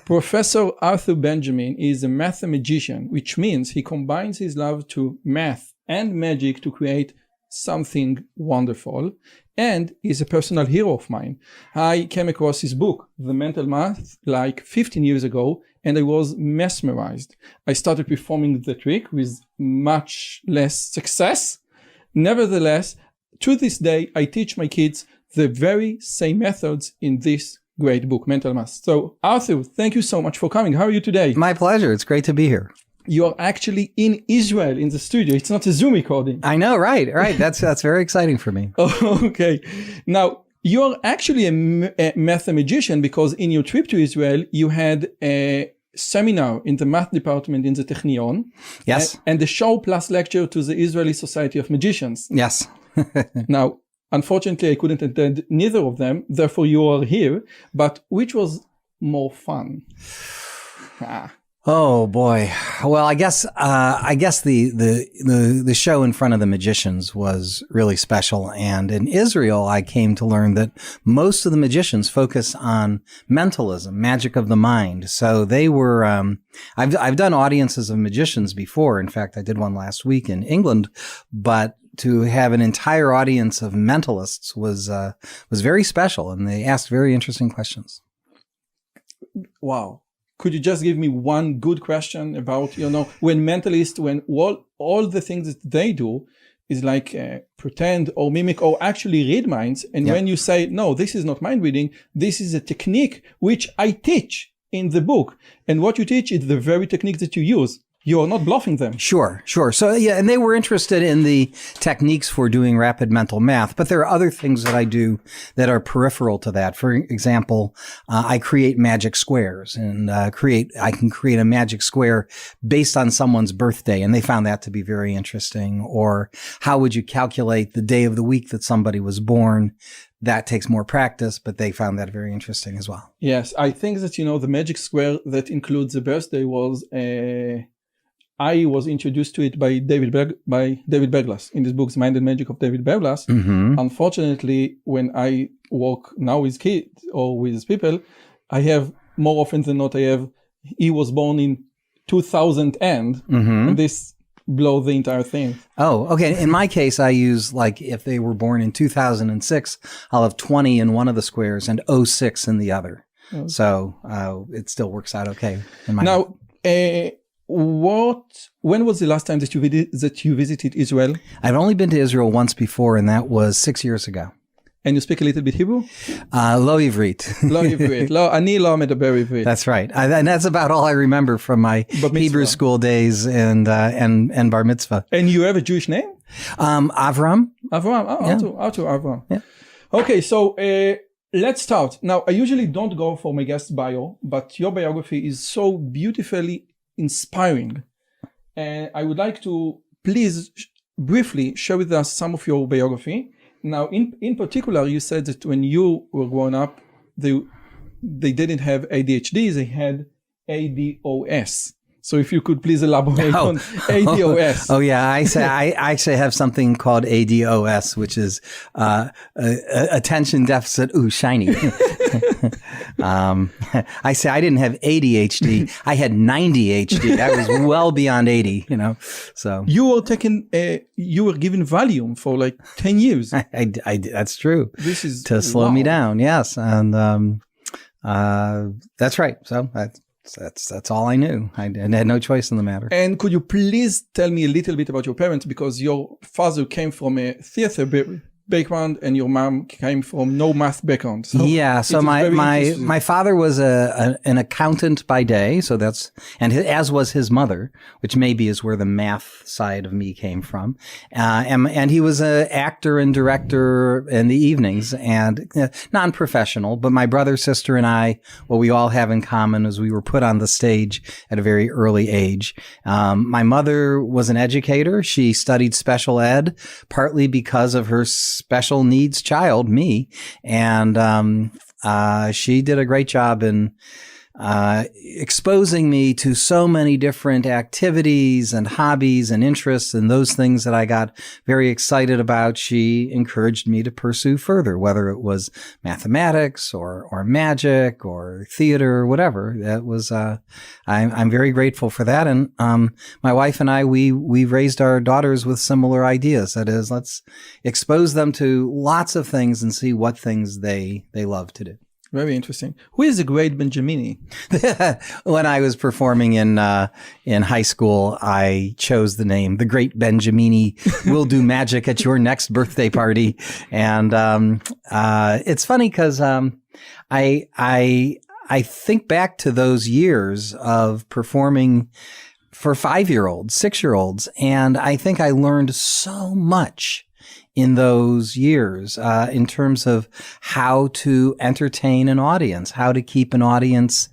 Professor Arthur Benjamin is a mathematician, which means he combines his love to math and magic to create something wonderful, and is a personal hero of mine. I came across his book, The Mental Math, like 15 years ago, and I was mesmerized. I started performing the trick with much less success. Nevertheless, to this day, I teach my kids the very same methods in this great book, Mental Math. So, Arthur, thank you so much for coming. How are you today? My pleasure. It's great to be here. You are actually in Israel in the studio. It's not a Zoom recording. I know, right. That's very exciting for me. Okay. Now, you're actually a mathematician because in your trip to Israel, you had a seminar in the math department in the Technion. Yes. And a show plus lecture to the Israeli Society of Magicians. Yes. Now, unfortunately, I couldn't attend neither of them. Therefore, you are here. But which was more fun? Oh boy. Well, I guess the show in front of the magicians was really special. And in Israel, I came to learn that most of the magicians focus on mentalism, magic of the mind. So they were, I've done audiences of magicians before. In fact, I did one last week in England, but to have an entire audience of mentalists was very special. And they asked very interesting questions. Wow. Could you just give me one good question about, when mentalists, when all the things that they do is like pretend or mimic or actually read minds. And when you say, no, this is not mind reading, this is a technique which I teach in the book. And what you teach is the very technique that you use. You are not bluffing them. Sure. So yeah, and they were interested in the techniques for doing rapid mental math, but there are other things that I do that are peripheral to that. For example, I create magic squares and I can create a magic square based on someone's birthday, and they found that to be very interesting. Or how would you calculate the day of the week that somebody was born? That takes more practice, but they found that very interesting as well. Yes, I think that, the magic square that includes the birthday was I was introduced to it by David Berglas in this book, The Mind and Magic of David Berglas. Mm-hmm. Unfortunately, when I work now with kids or with people, I have more often than not, he was born in 2000 and this blows the entire thing. Oh, okay. In my case, I use if they were born in 2006, I'll have 20 in one of the squares and 06 in the other. Okay. So it still works out okay in my Now, when was the last time that you visited Israel? I've only been to Israel once before, and that was 6 years ago. And you speak a little bit Hebrew? לא עברית. לא עברית. אני לא מדבר עברית. That's right. And that's about all I remember from my Hebrew school days and bar mitzvah. And you have a Jewish name? Avram. Avram. Arthur Avram. Yeah. Okay, so let's start. Now, I usually don't go for my guest bio, but your biography is so beautifully inspiring. And I would like to please briefly share with us some of your biography. Now, in particular, you said that when you were growing up, they didn't have ADHD, they had ADOS. So if you could please elaborate on ADOS. Oh yeah, I actually have something called ADOS, which is attention deficit. Ooh, shiny. I say I didn't have ADHD. I had 90 HD. I was well beyond 80. So you were you were given Valium for like 10 years. I that's true. This is to slow me down. Yes, and that's right. So that's all I knew. I had no choice in the matter. And could you please tell me a little bit about your parents? Because your father came from a theater background and your mom came from no math background. So yeah. So my father was an accountant by day. So as was his mother, which maybe is where the math side of me came from. And he was an actor and director in the evenings and non-professional. But my brother, sister, and I, what we all have in common is we were put on the stage at a very early age. My mother was an educator. She studied special ed, partly because of her special needs child, me. And she did a great job in exposing me to so many different activities and hobbies and interests and those things that I got very excited about. She encouraged me to pursue further, whether it was mathematics or magic or theater or whatever. That was, I'm very grateful for that. And my wife and I, we raised our daughters with similar ideas. That is, let's expose them to lots of things and see what things they love to do. Very interesting. Who is the great Benjamini? When I was performing in high school, I chose the name The Great Benjamini Will Do Magic at Your Next Birthday Party. And it's funny because I think back to those years of performing for 5-year-olds, 6-year-olds, and I think I learned so much in those years, in terms of how to entertain an audience, how to keep an audience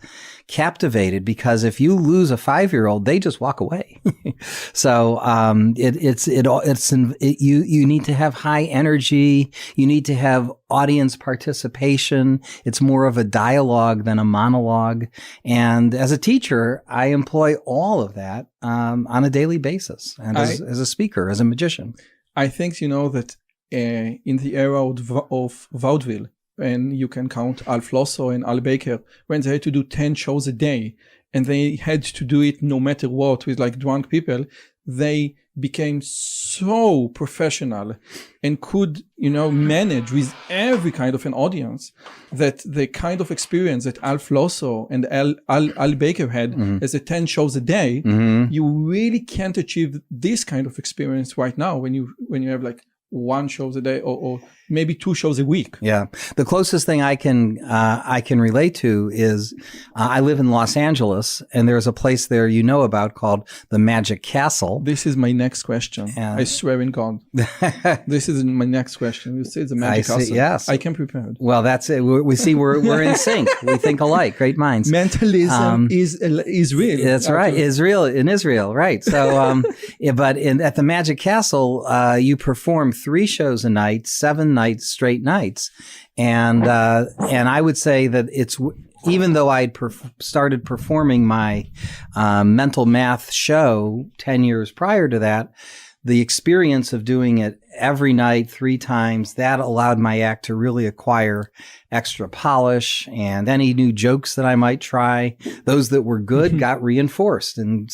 captivated, because if you lose a 5-year-old, they just walk away. So, you need to have high energy. You need to have audience participation. It's more of a dialogue than a monologue. And as a teacher, I employ all of that, on a daily basis, and as a speaker, as a magician. I think, that in the era of vaudeville, and you can count Al Flosso and Al Baker, when they had to do 10 shows a day, and they had to do it no matter what with like drunk people, they became so professional and could, manage with every kind of an audience, that the kind of experience that Al Flosso and Al Baker had as a 10 shows a day, you really can't achieve this kind of experience right now when you have like 1 show a day or maybe 2 shows a week. Yeah. The closest thing I can relate to is, I live in Los Angeles, and there's a place there about called the Magic Castle. This is my next question. I swear in God. This is my next question. You say the Magic Castle. Yes. I came prepared. Well, that's it. We see we're in sync. We think alike. Great minds. Mentalism is real. That's right. Israel, in Israel. Right. So, but at the Magic Castle, you perform 3 shows a night, 7 nights, straight nights. And I would say that even though I'd started performing my mental math show 10 years prior to that, the experience of doing it every night, 3 times, that allowed my act to really acquire extra polish, and any new jokes that I might try, those that were good got reinforced and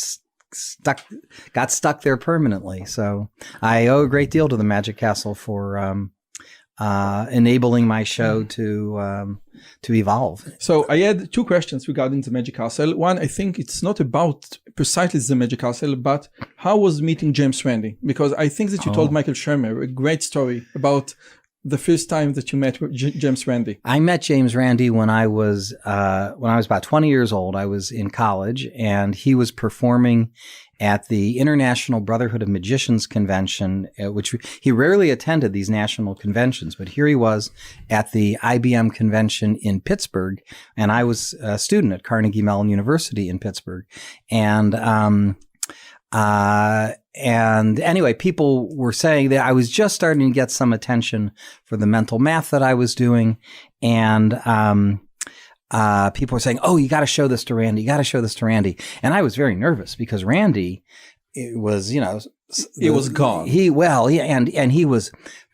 got stuck there permanently. So I owe a great deal to the Magic Castle for enabling my show to evolve. So I had 2 questions regarding the Magic Castle. One, I think it's not about precisely the Magic Castle, but how was meeting James Randi? Because I think that you told Michael Shermer a great story about the first time that you met James Randi. I met James Randi when I was about 20 years old. I was in college, and he was performing at the International Brotherhood of Magicians convention, which he rarely attended these national conventions, but here he was at the IBM convention in Pittsburgh, and I was a student at Carnegie Mellon University in Pittsburgh. And anyway, people were saying that I was just starting to get some attention for the mental math that I was doing. And people were saying, "Oh, you got to show this to Randy. You got to show this to Randy." And I was very nervous because Randy, it was, it was gone.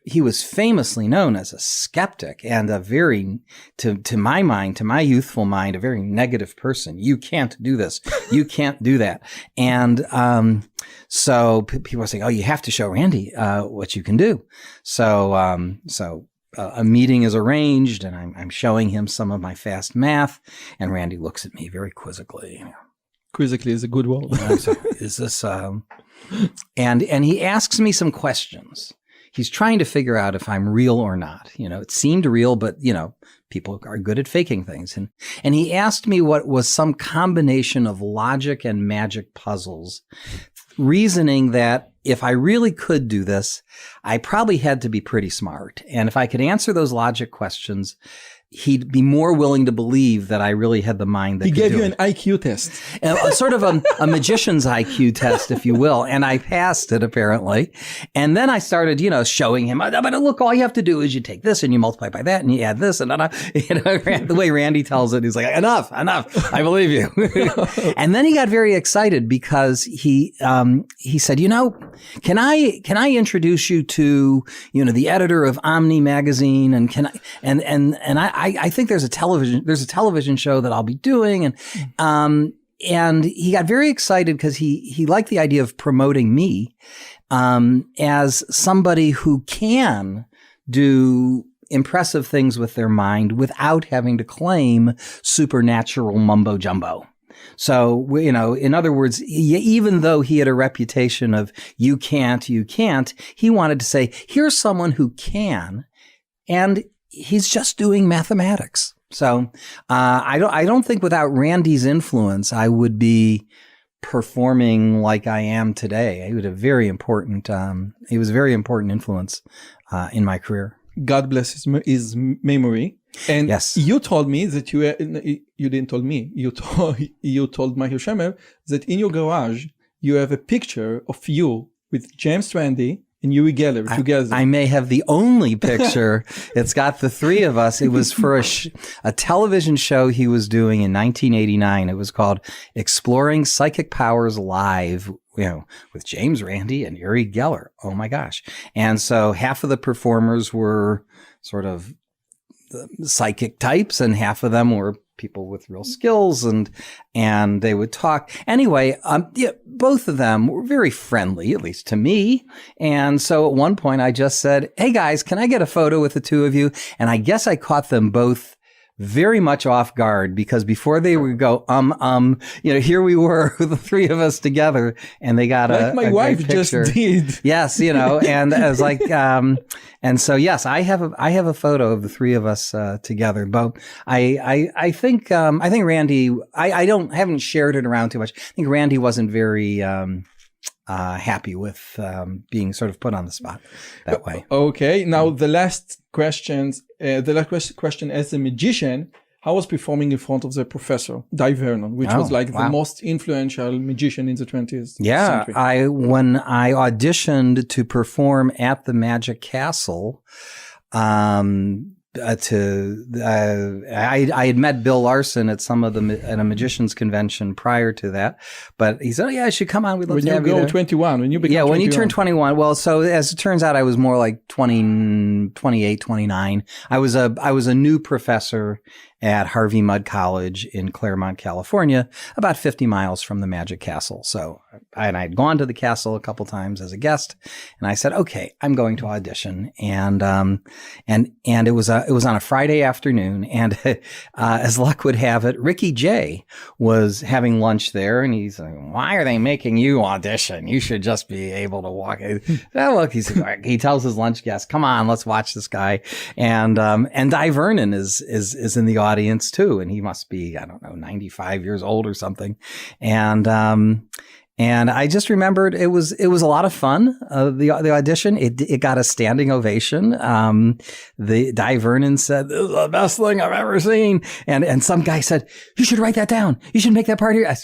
He was famously known as a skeptic and a very, to my mind, to my youthful mind, a very negative person. You can't do this. You can't do that. And so people were saying, "Oh, you have to show Randy what you can do." So a meeting is arranged, and I'm showing him some of my fast math, and Randy looks at me very quizzically. Quizzically is a good word. So, is this? And he asks me some questions. He's trying to figure out if I'm real or not. It seemed real, but, people are good at faking things. And he asked me what was some combination of logic and magic puzzles, reasoning that if I really could do this, I probably had to be pretty smart. And if I could answer those logic questions, he'd be more willing to believe that I really had the mind that He could gave do you it. an IQ test. Sort of a magician's IQ test, if you will. And I passed it, apparently. And then I started, showing him, but look, all you have to do is you take this and you multiply by that and you add this. And the way Randy tells it, he's like, enough, I believe you. And then he got very excited because he said, can I introduce you to, the editor of Omni magazine? And can I think there's a television show that I'll be doing. And he got very excited because he liked the idea of promoting me, as somebody who can do impressive things with their mind without having to claim supernatural mumbo jumbo. So, in other words, even though he had a reputation of you can't, he wanted to say, here's someone who can, and he's just doing mathematics. So I don't think without Randy's influence I would be performing like I am today. He was a very important influence in my career. God bless his memory. And yes. You told me that you didn't tell me. You told Michael Shemer that in your garage you have a picture of you with James Randi and Uri Geller together. I may have the only picture. It's got the three of us. It was for a television show he was doing in 1989. It was called Exploring Psychic Powers Live, with James Randi and Uri Geller. Oh my gosh. And so half of the performers were sort of the psychic types and half of them were people with real skills, and they would talk. Anyway, both of them were very friendly, at least to me. And so at one point I just said, hey guys, can I get a photo with the two of you? And I guess I caught them both very much off guard because before they would go, here we were, the three of us together, and they got like my wife just did. Yes, and I was like, and so yes, I have a photo of the three of us together. But I think Randy, I haven't shared it around too much. I think Randy wasn't very happy with being sort of put on the spot that way. Okay, now the last question as a magician, how was performing in front of the professor, Di Vernon, which was like the most influential magician in the 20th century? When I auditioned to perform at the Magic Castle, I had met Bill Larson at at a magician's convention prior to that, but he said, I should come on. We'd love to have you there. 21, when you became 21. When you turn 21. Well, so as it turns out, I was more like 28, 29. I was a new professor at Harvey Mudd College in Claremont, California, about 50 miles from the Magic Castle. So I'd gone to the castle a couple times as a guest, and I said, okay, I'm going to audition. And it was on a Friday afternoon, and as luck would have it, Ricky Jay was having lunch there, and he's like, why are they making you audition? You should just be able to walk. Look, he tells his lunch guest, come on, let's watch this guy. And Di Vernon is in the audience too, and he must be, 95 years old or something. And I just remembered it was a lot of fun. The audition, it got a standing ovation. The Di Vernon said, "This is the best thing I've ever seen," and some guy said, "You should write that down. You should make that part here."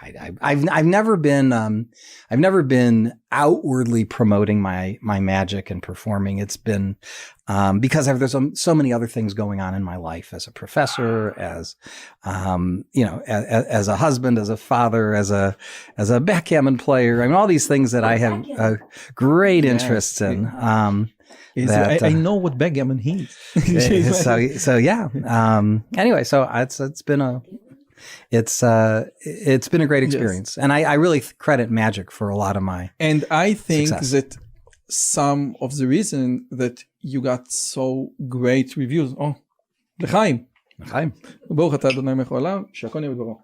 I've never been outwardly promoting my magic and performing. It's been because there's so many other things going on in my life as a professor, as as a husband, as a father, as a backgammon player. I mean, all these things that I have great interests in. I know what backgammon is. so yeah. Anyway, so it's been a great experience, and I really credit magic for a lot of my and I think success. That some of the reason that you got so great reviews. Oh, l'chaim. ברוך אתה אדוני מלך העולם, שהכל נהיה בדברו.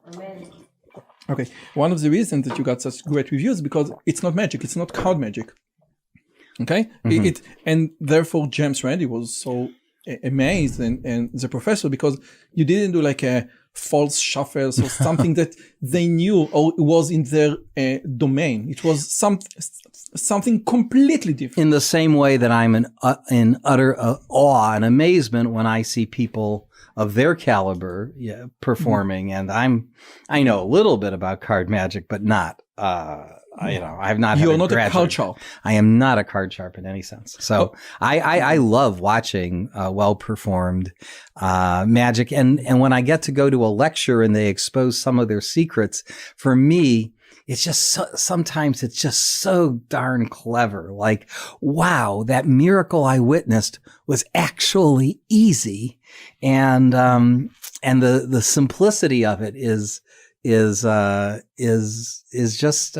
Okay, one of the reasons that you got such great reviews because it's not magic, it's not card magic. Okay, and therefore James Randi was so amazed and the professor because you didn't do like a false shuffles or something that they knew or was in their domain. It was something completely different. In the same way that I'm in utter awe and amazement when I see people of their caliber performing, and I know a little bit about card magic, but not. I've not. You're not a card sharp. I am not a card sharp in any sense. So I love watching well performed magic, and when I get to go to a lecture and they expose some of their secrets, for me, it's just sometimes it's just so darn clever. Like, wow, that miracle I witnessed was actually easy, and the simplicity of it is just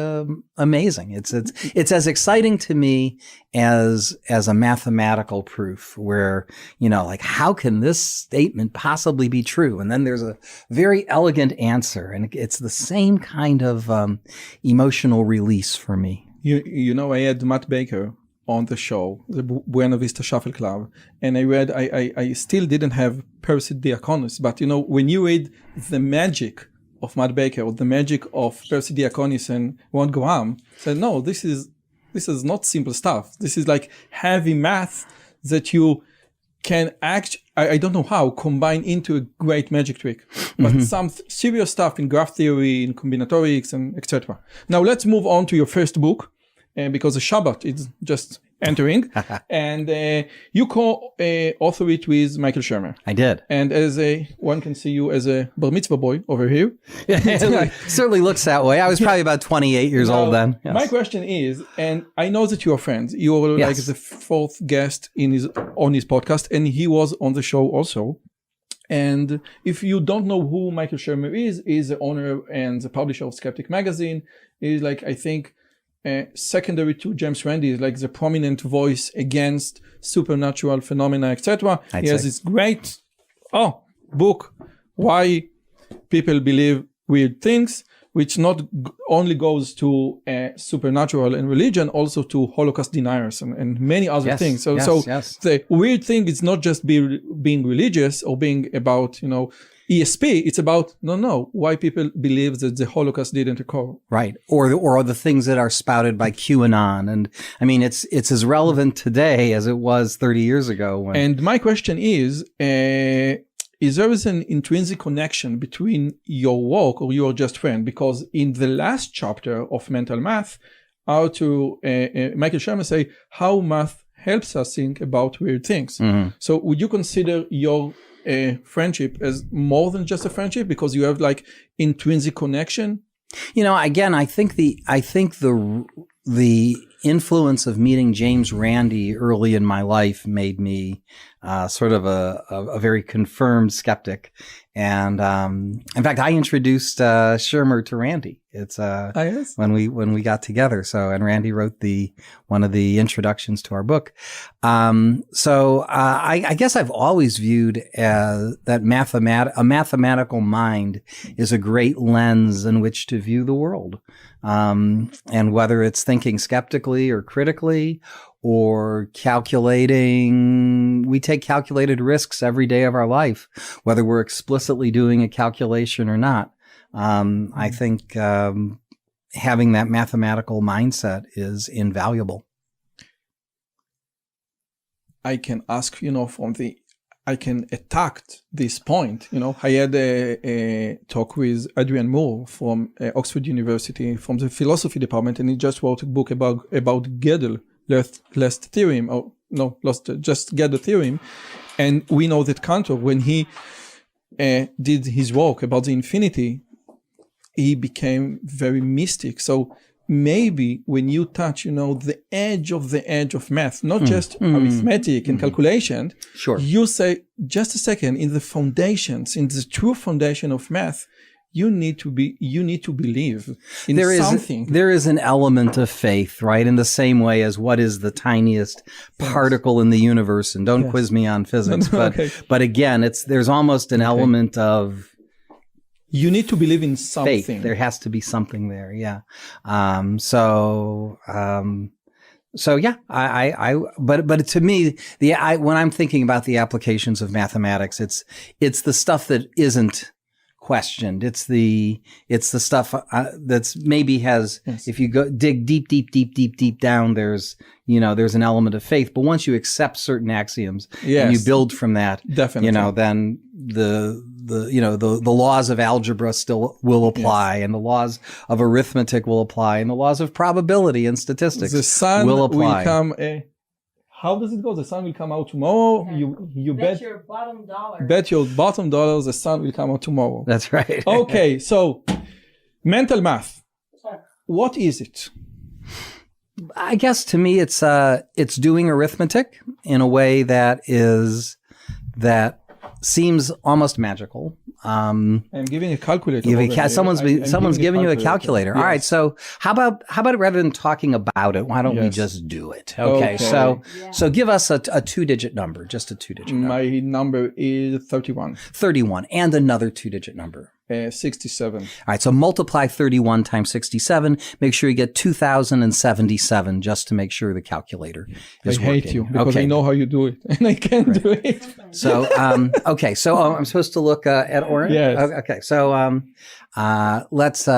amazing. It's as exciting to me as a mathematical proof, where like, how can this statement possibly be true? And then there's a very elegant answer, and it's the same kind of emotional release for me. I had Matt Baker on the show, the Buena Vista Shuffle Club, and I still didn't have Percy Diakonis, but when you read the magic of Matt Baker or the magic of Percy Diakonis and Ron Graham, said, no, this is not simple stuff. This is like heavy math that you can I don't know how, combine into a great magic trick, but some serious stuff in graph theory, in combinatorics, and etc. Now let's move on to your first book, because the Shabbat is just entering, and you co-author it with Michael Shermer. I did. And one can see you as a bar mitzvah boy over here. It certainly looks that way. I was probably about 28 years old then. Yes. My question is, and I know that you are friends. You are like the fourth guest on his podcast, and he was on the show also. And if you don't know who Michael Shermer is, he's the owner and the publisher of Skeptic Magazine. He's like, I think, secondary to James Randi, is like the prominent voice against supernatural phenomena, etc. He has this great book, Why People Believe Weird Things, which not only goes to supernatural and religion, also to Holocaust deniers and many other things. So the weird thing is not just being religious or being about, ESP, it's about why people believe that the Holocaust didn't occur. Right. Or the things that are spouted by QAnon. And I mean, it's as relevant today as it was 30 years ago. And my question is there an intrinsic connection between your work, or you are just friend? Because in the last chapter of Mental Math, Michael Shermer say how math helps us think about weird things. So would you consider your friendship as more than just a friendship, because you have like intrinsic connection? Again, I think the influence of meeting James Randi early in my life made me sort of a very confirmed skeptic. And in fact, I introduced Shermer to Randi. It's when we got together. So, and Randi wrote one of the introductions to our book. I guess I've always viewed that a mathematical mind is a great lens in which to view the world. And whether it's thinking skeptically or critically or calculating, we take calculated risks every day of our life, whether we're explicitly doing a calculation or not. I think having that mathematical mindset is invaluable. I can ask, I can attack this point. I had a talk with Adrian Moore from Oxford University, from the philosophy department, and he just wrote a book about Gödel, last theorem, just Gödel theorem. And we know that Cantor, when he did his work about the infinity, he became very mystic. So maybe when you touch, the edge of math, not just arithmetic and calculation, you say, just a second, in the foundations, in the true foundation of math, you need to believe in something. There is an element of faith, right? In the same way as what is the tiniest particle in the universe. And don't quiz me on physics, but again, there's almost an element of, you need to believe in something. Faith. There has to be something there. Yeah. But to me, when I'm thinking about the applications of mathematics, it's the stuff that isn't questioned. It's the stuff that's maybe has, if you go dig deep down, there's an element of faith. But once you accept certain axioms and you build from that, definitely, then the laws of algebra still will apply, and the laws of arithmetic will apply, and the laws of probability and statistics will apply. How does it go? The sun will come out tomorrow. You bet your bottom dollar. Bet your bottom dollar the sun will come out tomorrow. That's right. Okay, so mental math. What is it? I guess to me it's doing arithmetic in a way that seems almost magical. I'm giving a calculator. Someone's giving you a calculator. Yes. All right. So how about rather than talking about it, why don't we just do it? Okay. So give us a 2-digit number, just a 2-digit number. My number is 31. 31, and another 2-digit number. 67. All right, so multiply 31 times 67. Make sure you get 2,077 just to make sure the calculator is working. I hate you because I know how you do it and I can't do it. So, okay, so I'm supposed to look at Oren? Yes. Okay, so let's...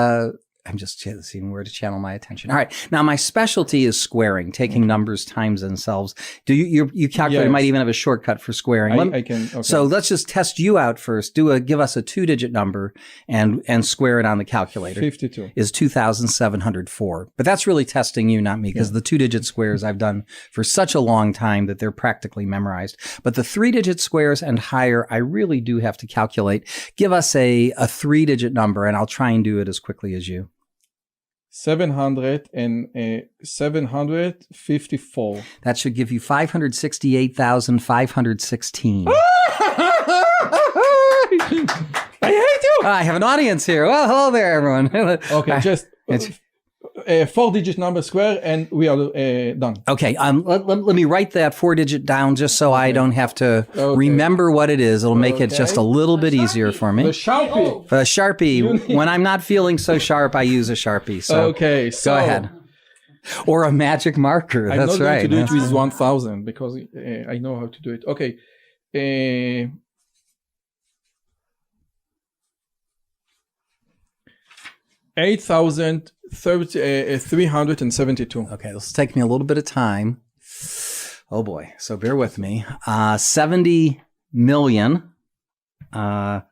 I'm just seeing where to channel my attention. All right. Now, my specialty is squaring, taking numbers times themselves. Do you calculate? Yes. Might even have a shortcut for squaring. I can. Okay. So let's just test you out first. Give us a 2-digit number and square it on the calculator. 52 is 2,704. But that's really testing you, not me, because the 2-digit squares I've done for such a long time that they're practically memorized. But the 3-digit squares and higher, I really do have to calculate. Give us a 3-digit number, and I'll try and do it as quickly as you. 754. That should give you 568,516. I hate you. I have an audience here. Well, hello there, everyone. Okay, just a 4-digit number square, and we are done. Okay, let me write that 4-digit down just so I don't have to remember what it is. It'll make it just a little bit easier for me. The Sharpie. A Sharpie. When I'm not feeling so sharp, I use a Sharpie. So go ahead. Or a magic marker. That's right. I'm not going to do it with 1,000 because I know how to do it. Okay. 8,372. Okay, this will take me a little bit of time. Oh boy, so bear with me. 70 million. Thank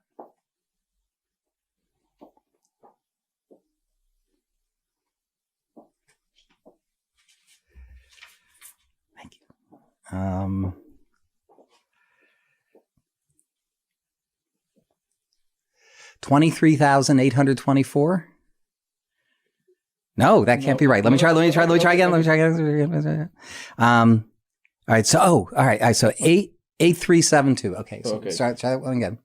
you. 23,824. No, that can't be right. Let me try again. All right. So, all right. So 8,372. Okay. So try that one again.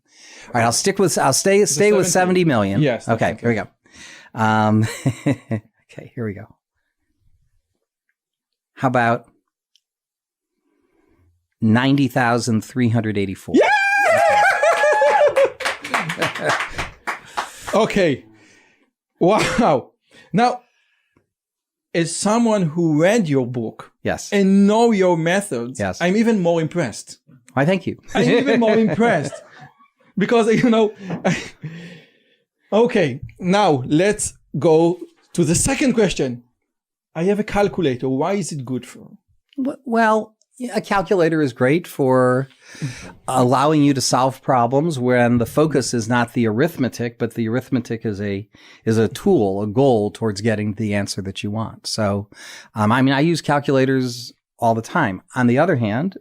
All right. I'll stay with 70 million. Yes. Okay. Here we go. Okay. Here we go. How about 90,384? Yeah! Okay. Wow. Now, as someone who read your book, and know your methods, I'm even more impressed. Why, thank you. I'm even more impressed because Okay, now let's go to the second question. I have a calculator. Why is it good for? Well, a calculator is great for allowing you to solve problems when the focus is not the arithmetic, but the arithmetic is a tool, a goal towards getting the answer that you want. So, I use calculators all the time. On the other hand,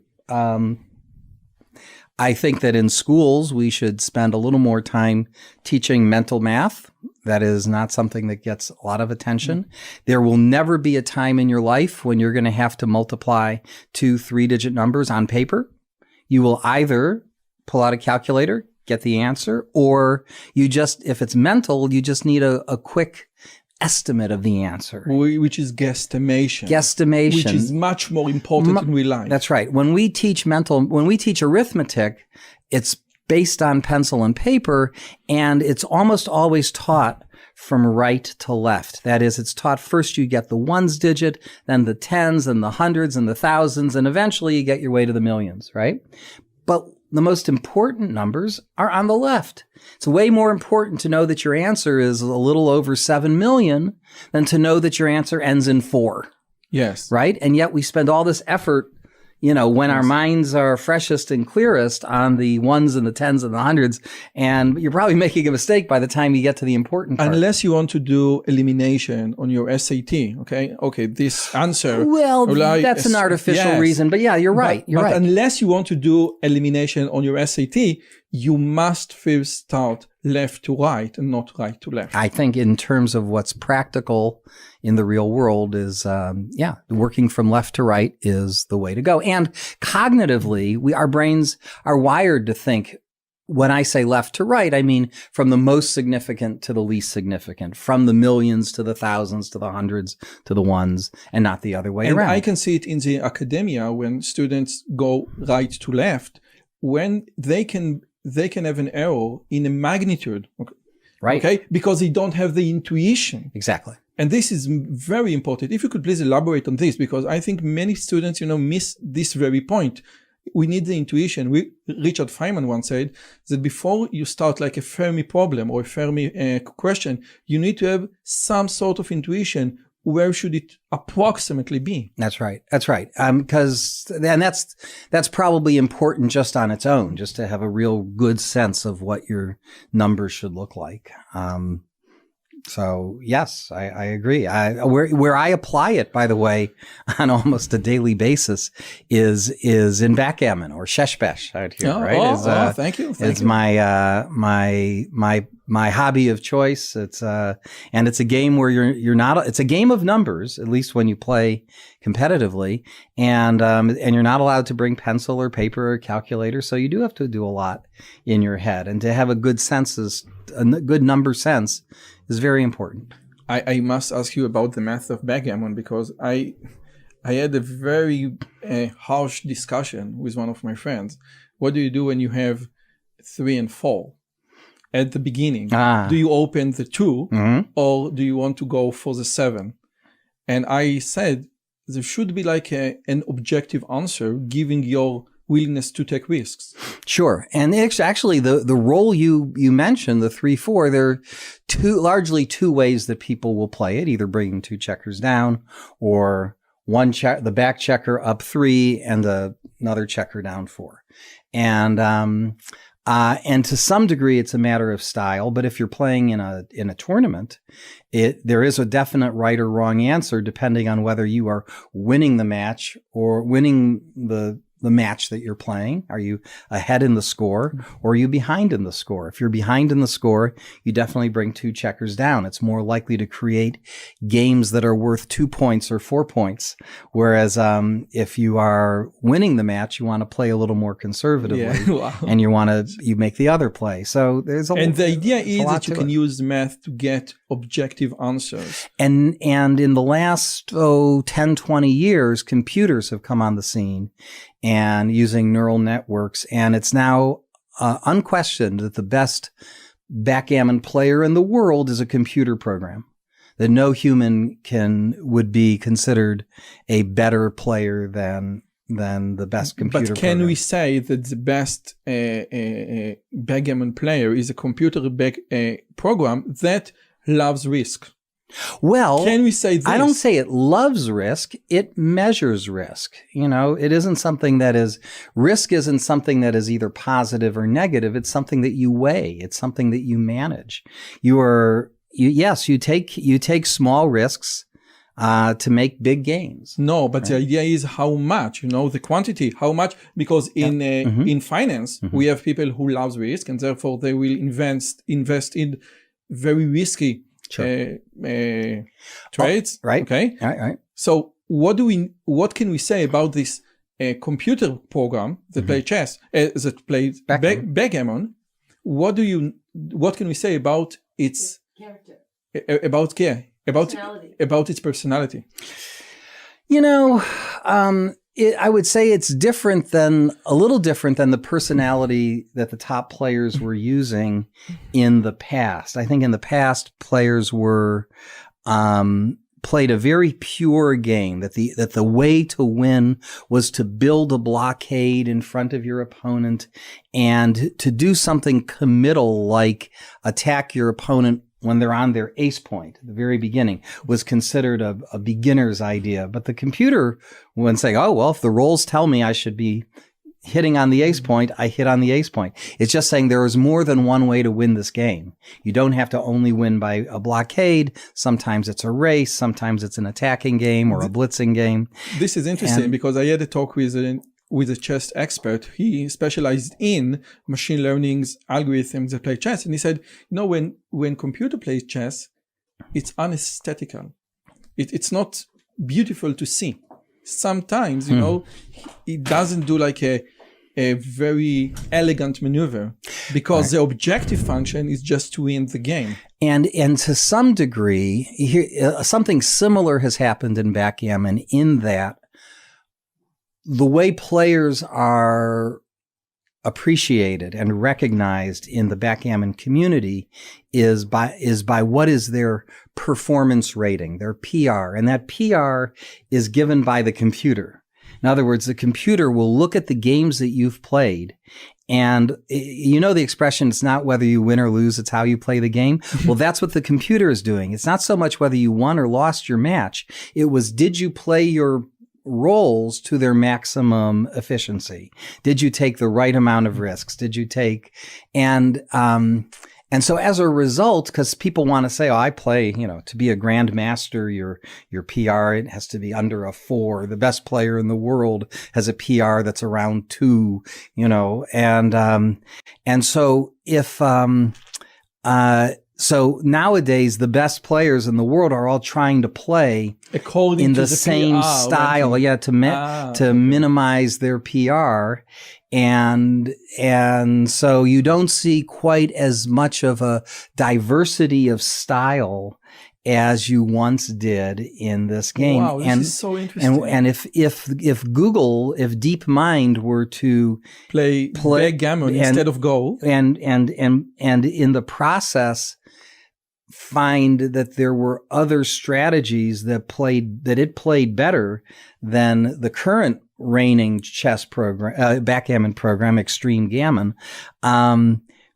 I think that in schools, we should spend a little more time teaching mental math. That is not something that gets a lot of attention. There will never be a time in your life when you're going to have to multiply 2 3-digit numbers on paper. You will either pull out a calculator, get the answer, or if it's mental, you just need a quick estimate of the answer. Which is guesstimation. Which is much more important in real life. That's right. When we teach arithmetic, it's based on pencil and paper, and it's almost always taught from right to left. That is, it's taught first you get the ones digit, then the tens and the hundreds and the thousands, and eventually you get your way to the millions, right? But the most important numbers are on the left. It's way more important to know that your answer is a little over 7 million than to know that your answer ends in 4. Yes. Right? And yet we spend all this effort, when our minds are freshest and clearest on the ones and the tens and the hundreds, and you're probably making a mistake by the time you get to the important part. Unless you want to do elimination on your SAT, okay? Okay, this answer. Well, that's an artificial reason, but yeah, you're right. But unless you want to do elimination on your SAT, you must first start left to right and not right to left. I think in terms of what's practical in the real world is, working from left to right is the way to go. And cognitively, our brains are wired to think. When I say left to right, I mean from the most significant to the least significant, from the millions to the thousands to the hundreds to the ones, and not the other way around. And I can see it in the academia when students go right to left, when they can have an error in a magnitude, right? Okay, because they don't have the intuition. Exactly. And this is very important. If you could please elaborate on this, because I think many students, miss this very point. We need the intuition. Richard Feynman once said that before you start like a Fermi problem or a Fermi question, you need to have some sort of intuition. Where should it approximately be? That's right. That's right. That's probably important just on its own, just to have a real good sense of what your numbers should look like. So yes, I agree. Where I apply it, by the way, on almost a daily basis is in backgammon or sheshbesh out here, right? Thank you. It's my hobby of choice. It's and it's a game where you're not. It's a game of numbers, at least when you play competitively, and you're not allowed to bring pencil or paper or calculator. So you do have to do a lot in your head, and to have a good good number sense is very important. I must ask you about the math of backgammon, because I had a very harsh discussion with one of my friends. What do you do when you have 3 and 4 at the beginning? Do you open the 2 or do you want to go for the 7? And I said there should be like an objective answer giving your willingness to take risks. Sure. And actually the role you mentioned, the 3-4, there are largely two ways that people will play it, either bringing 2 checkers down or the back checker up 3 and another checker down 4. And to some degree it's a matter of style, but if you're playing in a tournament, there is a definite right or wrong answer depending on whether you are winning the match or winning the match that you're playing. Are you ahead in the score or are you behind in the score? If you're behind in the score, you definitely bring 2 checkers down. It's more likely to create games that are worth 2 points or 4 points. Whereas if you are winning the match, you want to play a little more conservatively and you make the other play. So there's and the idea is that you can use math to get objective answers. And in the last 10, 20 years, computers have come on the scene and using neural networks. And it's now unquestioned that the best backgammon player in the world is a computer program, that no human would be considered a better player than the best computer program. But can we say that the best backgammon player is a computer program that loves risk? Well, can we say this? I don't say it loves risk. It measures risk. It isn't something risk isn't something that is either positive or negative. It's something that you weigh. It's something that you manage. You take small risks to make big gains. No, but the idea is how much, the quantity, how much, because in finance, we have people who love risk and therefore they will invest in very risky trades. Right. Okay. Right. So what can we say about this computer program that play chess, that plays backgammon? What can we say about its character? About its personality? I would say it's a little different than the personality that the top players were using in the past. I think in the past, players were played a very pure game, that the way to win was to build a blockade in front of your opponent and to do something committal like attack your opponent when they're on their ace point at the very beginning, was considered a beginner's idea. But the computer, when saying, oh, well, if the rolls tell me I should be hitting on the ace point, I hit on the ace point. It's just saying there is more than one way to win this game. You don't have to only win by a blockade. Sometimes it's a race. Sometimes it's an attacking game or a blitzing game. This is interesting because I had a talk with a chess expert. He specialized in machine learning's algorithms that play chess. And he said, when computer plays chess, it's unaesthetical. It's not beautiful to see. Sometimes, it doesn't do like a very elegant maneuver because the objective function is just to win the game. And to some degree, something similar has happened in backgammon in that the way players are appreciated and recognized in the backgammon community is by what is their performance rating, their PR. And that PR is given by the computer. In other words, the computer will look at the games that you've played, and the expression, it's not whether you win or lose, it's how you play the game. Well, that's what the computer is doing. It's not so much whether you won or lost your match. It was, did you play your roles to their maximum efficiency? Did you take the right amount of risks? Did you take, and so as a result, because people want to say, oh, I play, to be a grandmaster, your PR, it has to be under a 4. The best player in the world has a PR that's around 2, and so if, so nowadays, the best players in the world are all trying to play according in to the same PR, style, to minimize their PR. And so you don't see quite as much of a diversity of style as you once did in this game. Wow, this is so interesting. And if DeepMind were to play backgammon instead of Go, and in the process find that there were other strategies that it played better than the current reigning chess program, backgammon program, Extreme Gammon,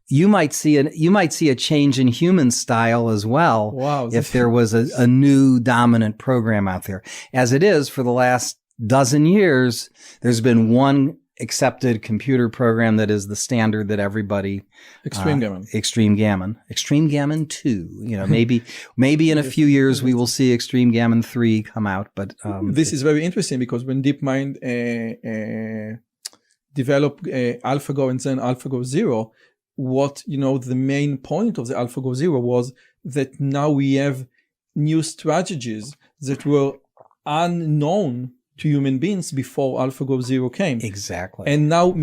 you might see a change in human style as well. Wow. If there was a new dominant program out there. As it is, for the last dozen years, there's been one accepted computer program that is the standard that everybody Extreme Gammon. Extreme Gammon 2. Maybe in a few years we will see Extreme Gammon 3 come out. But this is very interesting because when DeepMind developed AlphaGo and then AlphaGo Zero, the main point of the AlphaGo Zero was that now we have new strategies that were unknown to human beings before AlphaGo Zero came. Exactly. And now,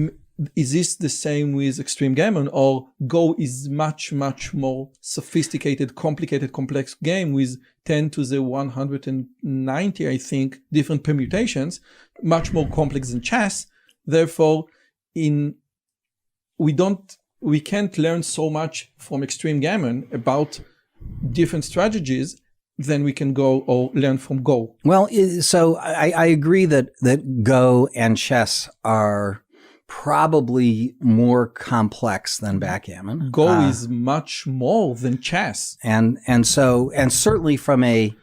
is this the same with Extreme Gammon, or Go is much, much more sophisticated, complicated, complex game with 10 to the 190, I think, different permutations, much more complex than chess. Therefore, we can't learn so much from Extreme Gammon about different strategies than we can go or learn from Go. Well, so I agree that Go and chess are probably more complex than backgammon. Go is much more than chess. And certainly from a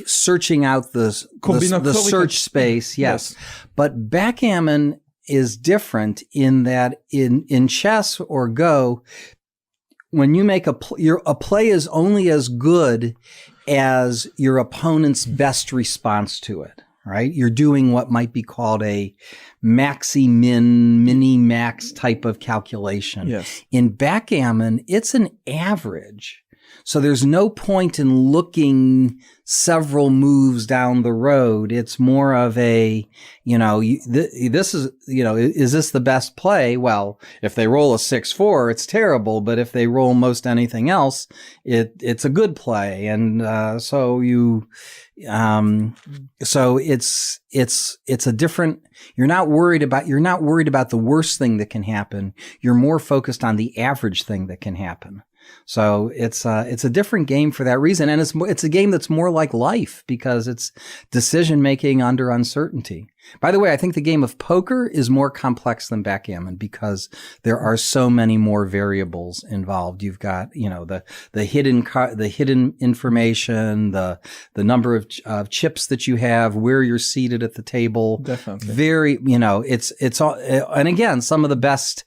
searching out the search space, yes. But backgammon is different in that in chess or Go, when you make a play is only as good as your opponent's best response to it, right? You're doing what might be called a maxi-min, mini-max type of calculation. Yes. In backgammon, it's an average. So there's no point in looking several moves down the road. It's more of a, this is, is this the best play? Well, if they roll a 6-4, it's terrible. But if they roll most anything else, it's a good play. And so it's a different. You're not worried about the worst thing that can happen. You're more focused on the average thing that can happen. So it's a different game for that reason. And it's a game that's more like life because it's decision making under uncertainty. By the way, I think the game of poker is more complex than backgammon because there are so many more variables involved. You've got, the hidden information, the number of chips that you have, where you're seated at the table. Definitely. Very, it's all, and again, some of the best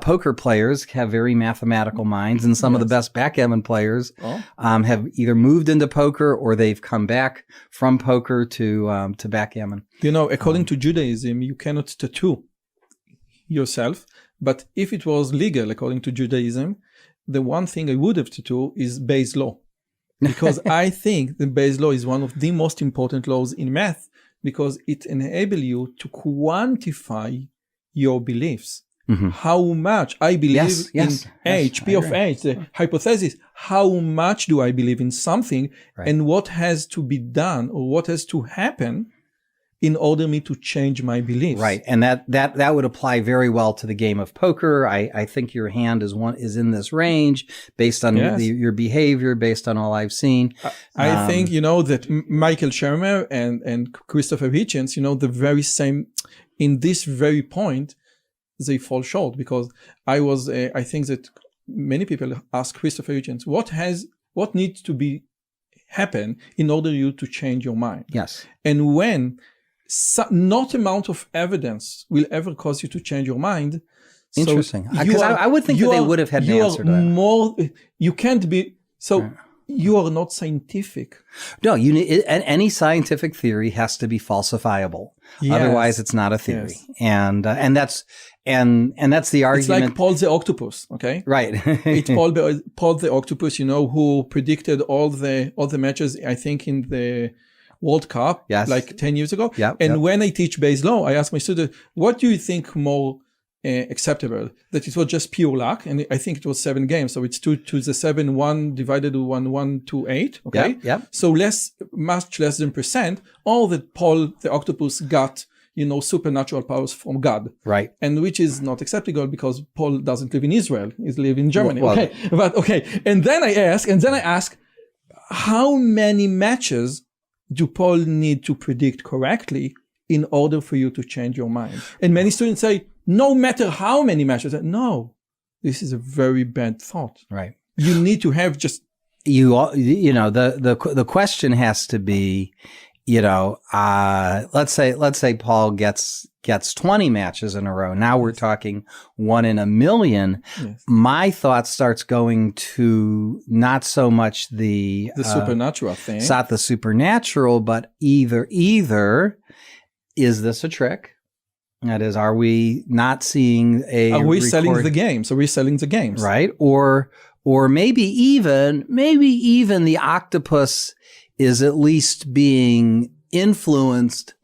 poker players have very mathematical minds, and some of the best backgammon players have either moved into poker or they've come back from poker to backgammon. According to Judaism, you cannot tattoo yourself. But if it was legal, according to Judaism, the one thing I would have tattooed is Bayes' law. Because I think the Bayes' law is one of the most important laws in math because it enables you to quantify your beliefs. Mm-hmm. How much I believe in H, P of H, the hypothesis. How much do I believe in something and what has to be done or what has to happen in order me to change my beliefs. Right. And that would apply very well to the game of poker. I think your hand is in this range based on your behavior, based on all I've seen. I think, that Michael Shermer and Christopher Hitchens, the very same, in this very point, they fall short because I think that many people ask Christopher Hitchens, what needs to be happen in order you to change your mind? Yes. And when not amount of evidence will ever cause you to change your mind. Interesting. Because I would think that they would have had an answer to that. You can't be, you are not scientific. No, any scientific theory has to be falsifiable. Yes. Otherwise, it's not a theory. Yes. And that's the argument. It's like Paul the octopus, okay? Right. It's Paul the octopus, who predicted all the matches, I think, in the World Cup, like 10 years ago. When I teach Bayes' law, I ask my student, what do you think more acceptable? That it was just pure luck, and I think it was 7 games, so it's 2 to the 7, 1 divided to 1 to 8. Okay, so much less than percent. All that Paul the octopus got, supernatural powers from God, right? And which is not acceptable because Paul doesn't live in Israel; he's live in Germany. And then I ask, how many matches do Paul need to predict correctly in order for you to change your mind? And many students say, no matter how many matches. No, this is a very bad thought. Right. You need to have just the question has to be, let's say Paul gets 20 matches in a row. Now we're talking 1 in a million. Yes. My thought starts going to not so much the supernatural thing. It's not the supernatural, but either is this a trick? That is, are we not seeing Are we selling the games? Are we selling the games? Right. Or maybe even the octopus is at least being influenced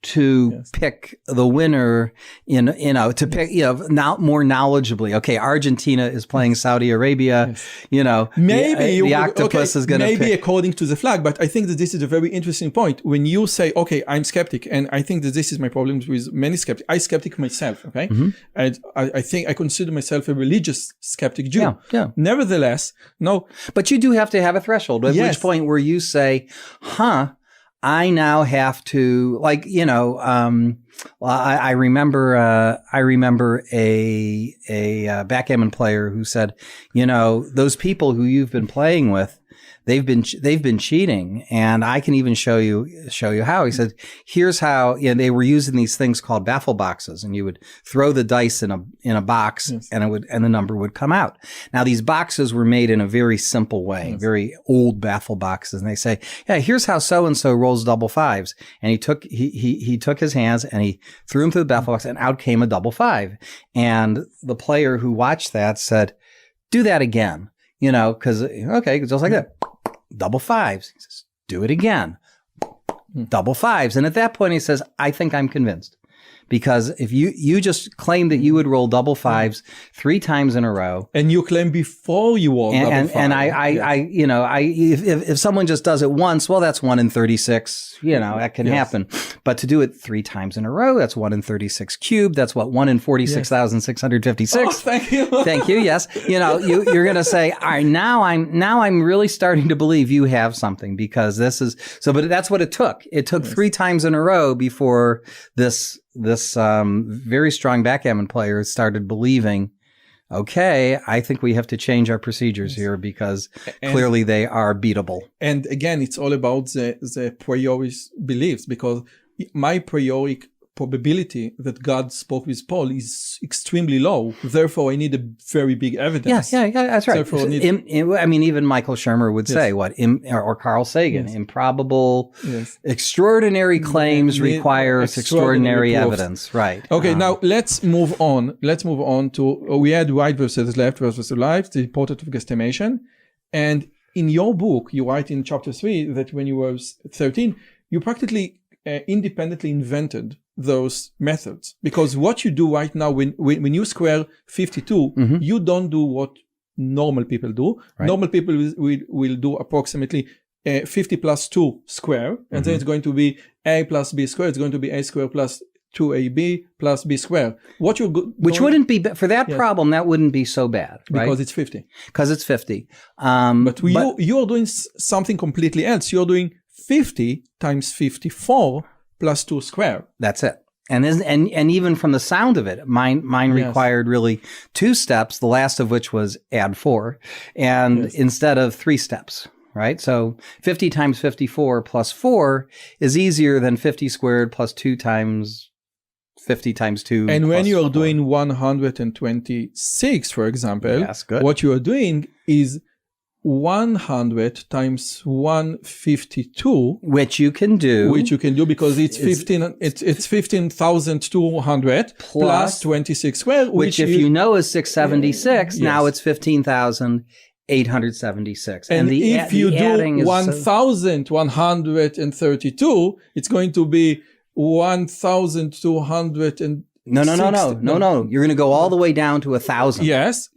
to pick the winner to pick, now more knowledgeably. Okay, Argentina is playing Saudi Arabia, maybe the octopus is going to maybe according to the flag, but I think that this is a very interesting point. When you say, okay, I'm skeptic, and I think that this is my problem with many skeptics. I'm skeptic myself, okay? Mm-hmm. And I think I consider myself a religious skeptic Jew. Yeah. Nevertheless, no. But you do have to have a threshold, at which point where you say, I now have to, I remember a backgammon player who said, those people who you've been playing with, they've been cheating, and I can even show you how. He said, here's how. They were using these things called baffle boxes, and you would throw the dice in a box, and the number would come out. Now these boxes were made in a very simple way, very old baffle boxes, and they say, here's how so and so rolls double fives, and he took his hands and he threw them through the baffle box, and out came a double 5, and the player who watched that said, do that again. Because, just like that, double 5s. He says, do it again, double 5s. And at that point, he says, I think I'm convinced. Because if you just claim that you would roll double fives 3 times in a row, and you claim before you roll double five, if someone just does it once, well, that's 1 in 36. That can happen. But to do it 3 times in a row, that's 1 in 36 cubed. That's what 1 in 46,656. Oh, thank you. Thank you. Yes. You're going to say, all right, now I'm really starting to believe you have something, because this is so. But that's what it took. It took 3 times in a row before this very strong backgammon player started believing, okay, I think we have to change our procedures here, because clearly they are beatable. And again, it's all about the priori beliefs, because my priori probability that God spoke with Paul is extremely low. Therefore, I need a very big evidence. Yeah, that's right. Therefore, even Michael Shermer would say or Carl Sagan, improbable, extraordinary claims requires extraordinary evidence. Right. Okay, now let's move on. Let's move on to, we had right versus left versus right, the importance of guesstimation. And in your book, you write in chapter 3 that when you were 13, you practically independently invented those methods, because what you do right now when you square 52, you don't do what normal people do. Right. Normal people will do approximately 50 plus 2 square, and then it's going to be a plus b squared. It's going to be a squared plus 2ab plus b squared. Which wouldn't be for that problem. That wouldn't be so bad, right? Because it's 50. Because it's 50. But you are doing something completely else. You're doing 50 times 54 plus 2 square. That's it. And even from the sound of it, mine required really 2 steps, the last of which was add 4, and instead of 3 steps, right? So 50 times 54 plus 4 is easier than 50 squared plus 2 times 50 times 2. And when you are doing 126, for example, what you are doing is 100 times 152, which you can do because it's 15,200 plus 26 squared, which if you know is 676. Now it's 15,876. And if you do 1,132, it's going to be 1,200. No. You're going to go all the way down to 1,000. Yes.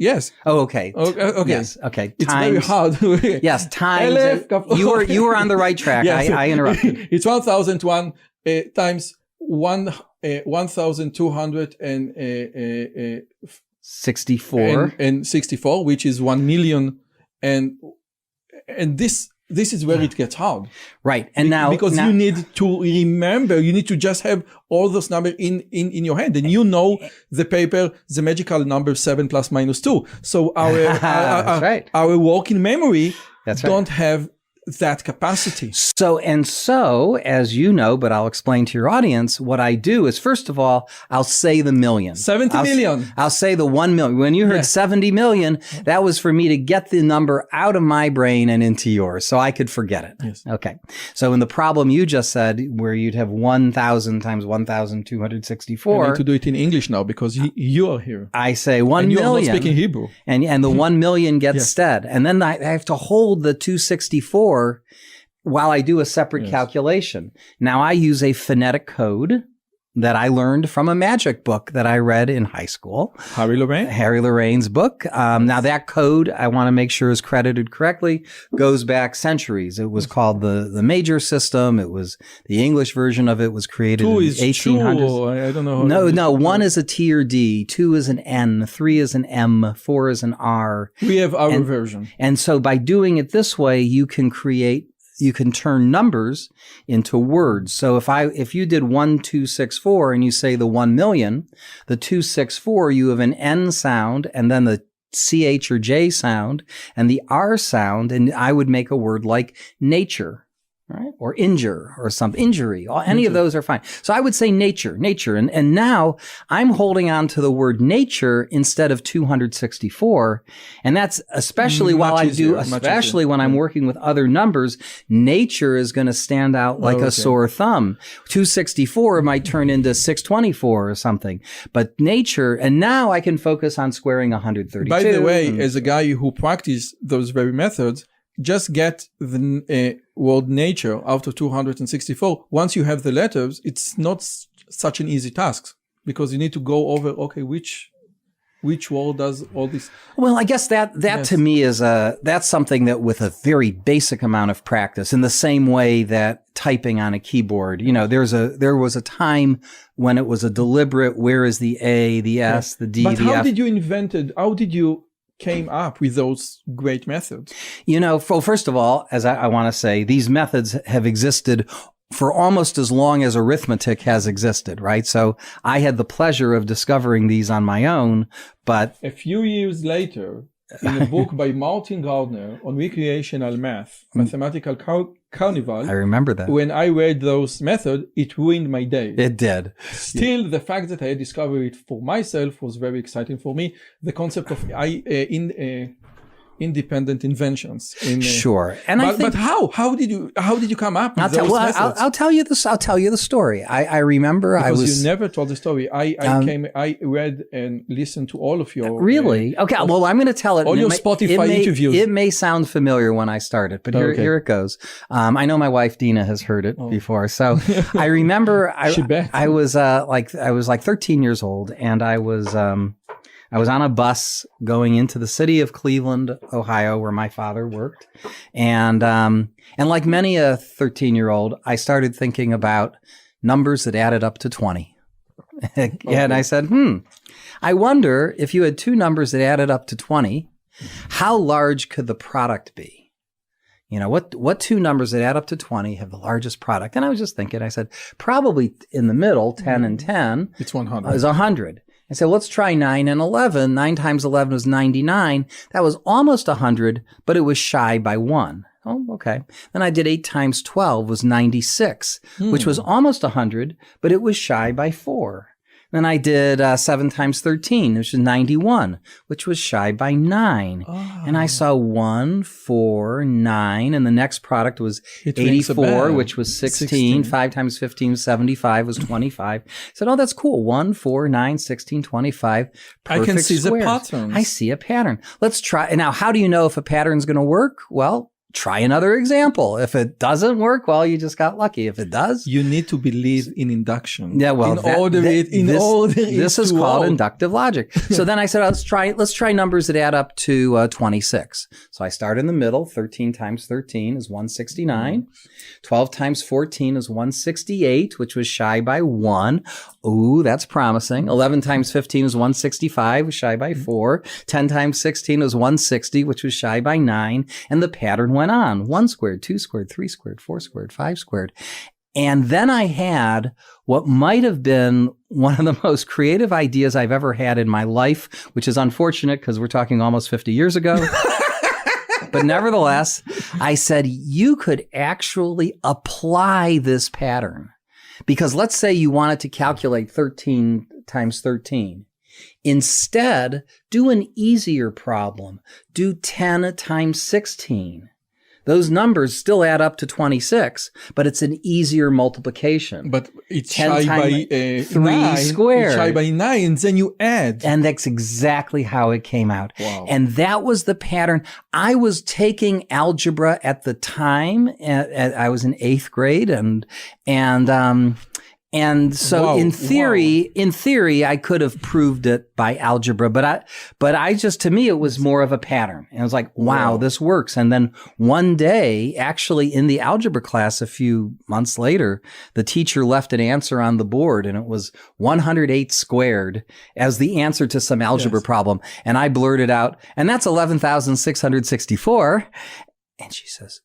Oh, okay. Okay. Yes. Okay. It's very hard. Yes. Times. You were on the right track. Yes. I interrupted. It's 1,001 times 1,264 and 64, which is 1 million, and this is where it gets hard. Right. And because you need to remember, you need to just have all those numbers in your head. And the paper, the magical number 7 plus minus 2. So our working memory don't have that capacity. So, as you know, but I'll explain to your audience, what I do is, first of all, I'll say the million. 70 million. I'll say the 1 million. When you heard 70 million, that was for me to get the number out of my brain and into yours so I could forget it. Yes. Okay. So in the problem you just said, where you'd have 1,000 times 1,264. I need to do it in English now because you are here. I say 1 million. You're not speaking Hebrew. And the 1 million gets stead. And then I have to hold the 264 while I do a separate calculation. Now I use a phonetic code that I learned from a magic book that I read in high school. Harry Lorraine's book. Now that code, I want to make sure is credited correctly, goes back centuries. It was called the major system. It was the English version of it was created in the 1800s. I don't know. No, 1 is a T or D, 2 is an N, 3 is an M, 4 is an R. We have our version. And so by doing it this way, you can turn numbers into words. So if you did 1264 and you say the 1 million, the 264, you have an N sound and then the CH or J sound and the R sound. And I would make a word like nature. Right? Or injure or something, injury. Any of those are fine. So I would say nature. And now I'm holding on to the word nature instead of 264. And that's especially when I'm working with other numbers, nature is going to stand out like a sore thumb. 264 might turn into 624 or something. But nature, and now I can focus on squaring 132. By the way, as a guy who practiced those very methods, just get the word nature out of 264. Once you have the letters, it's not such an easy task because you need to go over, okay, which word does all this? Well, I guess that Yes. to me is that's something that with a very basic amount of practice, in the same way that typing on a keyboard, there was a time when it was a deliberate, where is the A, the S, the D, But the how F. how did you came up with those great methods? First of all, as I want to say, these methods have existed for almost as long as arithmetic has existed, right? So I had the pleasure of discovering these on my own, but A few years later, in a book by Martin Gardner on recreational math, Mathematical Carnival, I remember that. when I read those methods, it ruined my day. It did. Still, the fact that I had discovered it for myself was very exciting for me. The concept of independent inventions. Sure. And but how did you come up with those methods? I'll tell you this. I'll tell you the story. I remember because you never told the story. I read and listened to all of your really. Okay. Well, I'm going to tell it. All your Spotify interviews. It may sound familiar when I started, but here it goes. I know my wife Dina has heard it before. So I remember I was like 13 years old, and I was on a bus going into the city of Cleveland, Ohio, where my father worked. And like many a 13-year-old, I started thinking about numbers that added up to 20. And I said, I wonder if you had two numbers that added up to 20, how large could the product be? What two numbers that add up to 20 have the largest product? And I was just thinking, I said, probably in the middle, 10 and 10. It's 100. Is 100. I said, let's try 9 and 11. 9 times 11 was 99. That was almost 100, but it was shy by 1. Oh, okay. Then I did 8 times 12 was 96, which was almost 100, but it was shy by 4. Then I did 7 times 13, which is 91, which was shy by 9. Oh. And I saw 1, 4, 9, and the next product was 84, which was 16. 5 times 15 was 75, was 25. I said, oh, that's cool. 1, 4, 9, 16, 25. Perfect I can see squares. the patterns. I see a pattern. Let's try. Now, how do you know if a pattern's going to work? Well, try another example. If it doesn't work, well, you just got lucky. If it does, you need to believe in induction. Yeah, well, this is called inductive logic. So then I said, let's try numbers that add up to 26. So I start in the middle. 13 times 13 is 169. 12 times 14 is 168, which was shy by 1. Ooh, that's promising. 11 times 15 is 165, was shy by 4. 10 times 16 is 160, which was shy by 9. And the pattern went on. 1 squared, 2 squared, 3 squared, 4 squared, 5 squared. And then I had what might have been one of the most creative ideas I've ever had in my life, which is unfortunate because we're talking almost 50 years ago. But nevertheless, I said, you could actually apply this pattern. Because let's say you wanted to calculate 13 times 13. Instead, do an easier problem. Do 10 times 16. Those numbers still add up to 26, but it's an easier multiplication. But it's shy by 3 9, squared. It's shy by 9, then you add. And that's exactly how it came out. Wow. And that was the pattern. I was taking algebra at the time. I was in 8th grade, and so in theory, I could have proved it by algebra, but I just, to me, it was more of a pattern. And I was like, wow, this works. And then one day, actually in the algebra class, a few months later, the teacher left an answer on the board, and it was 108 squared as the answer to some algebra problem. And I blurted out, and that's 11,664. And she says,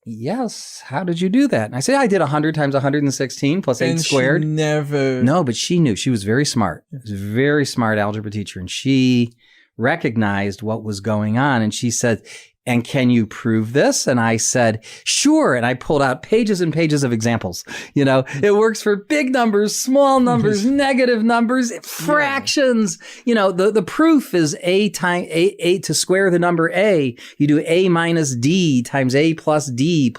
yes, how did you do that? And I said, I did 100 times 116 plus 8 squared. No, but she knew. She was very smart. She was a very smart algebra teacher. And she recognized what was going on. And she said, and can you prove this? And I said, sure. And I pulled out pages and pages of examples. It works for big numbers, small numbers, negative numbers, fractions. The proof is a to square the number a. You do a minus d times a plus d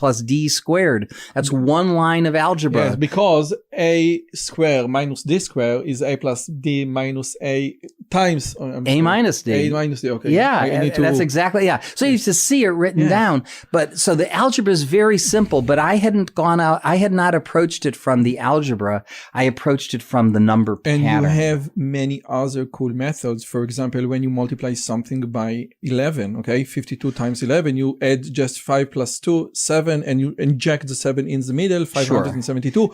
squared. That's one line of algebra. Yes, because a square minus d square is a plus d minus a times A minus D. A minus D. Okay. Yeah, that's exactly, yeah. So you used to see it written down. But so the algebra is very simple, but I had not approached it from the algebra. I approached it from the number pattern. And you have many other cool methods. For example, when you multiply something by 11, okay, 52 times 11, you add just 5 plus 2, 7, and you inject the 7 in the middle, 572.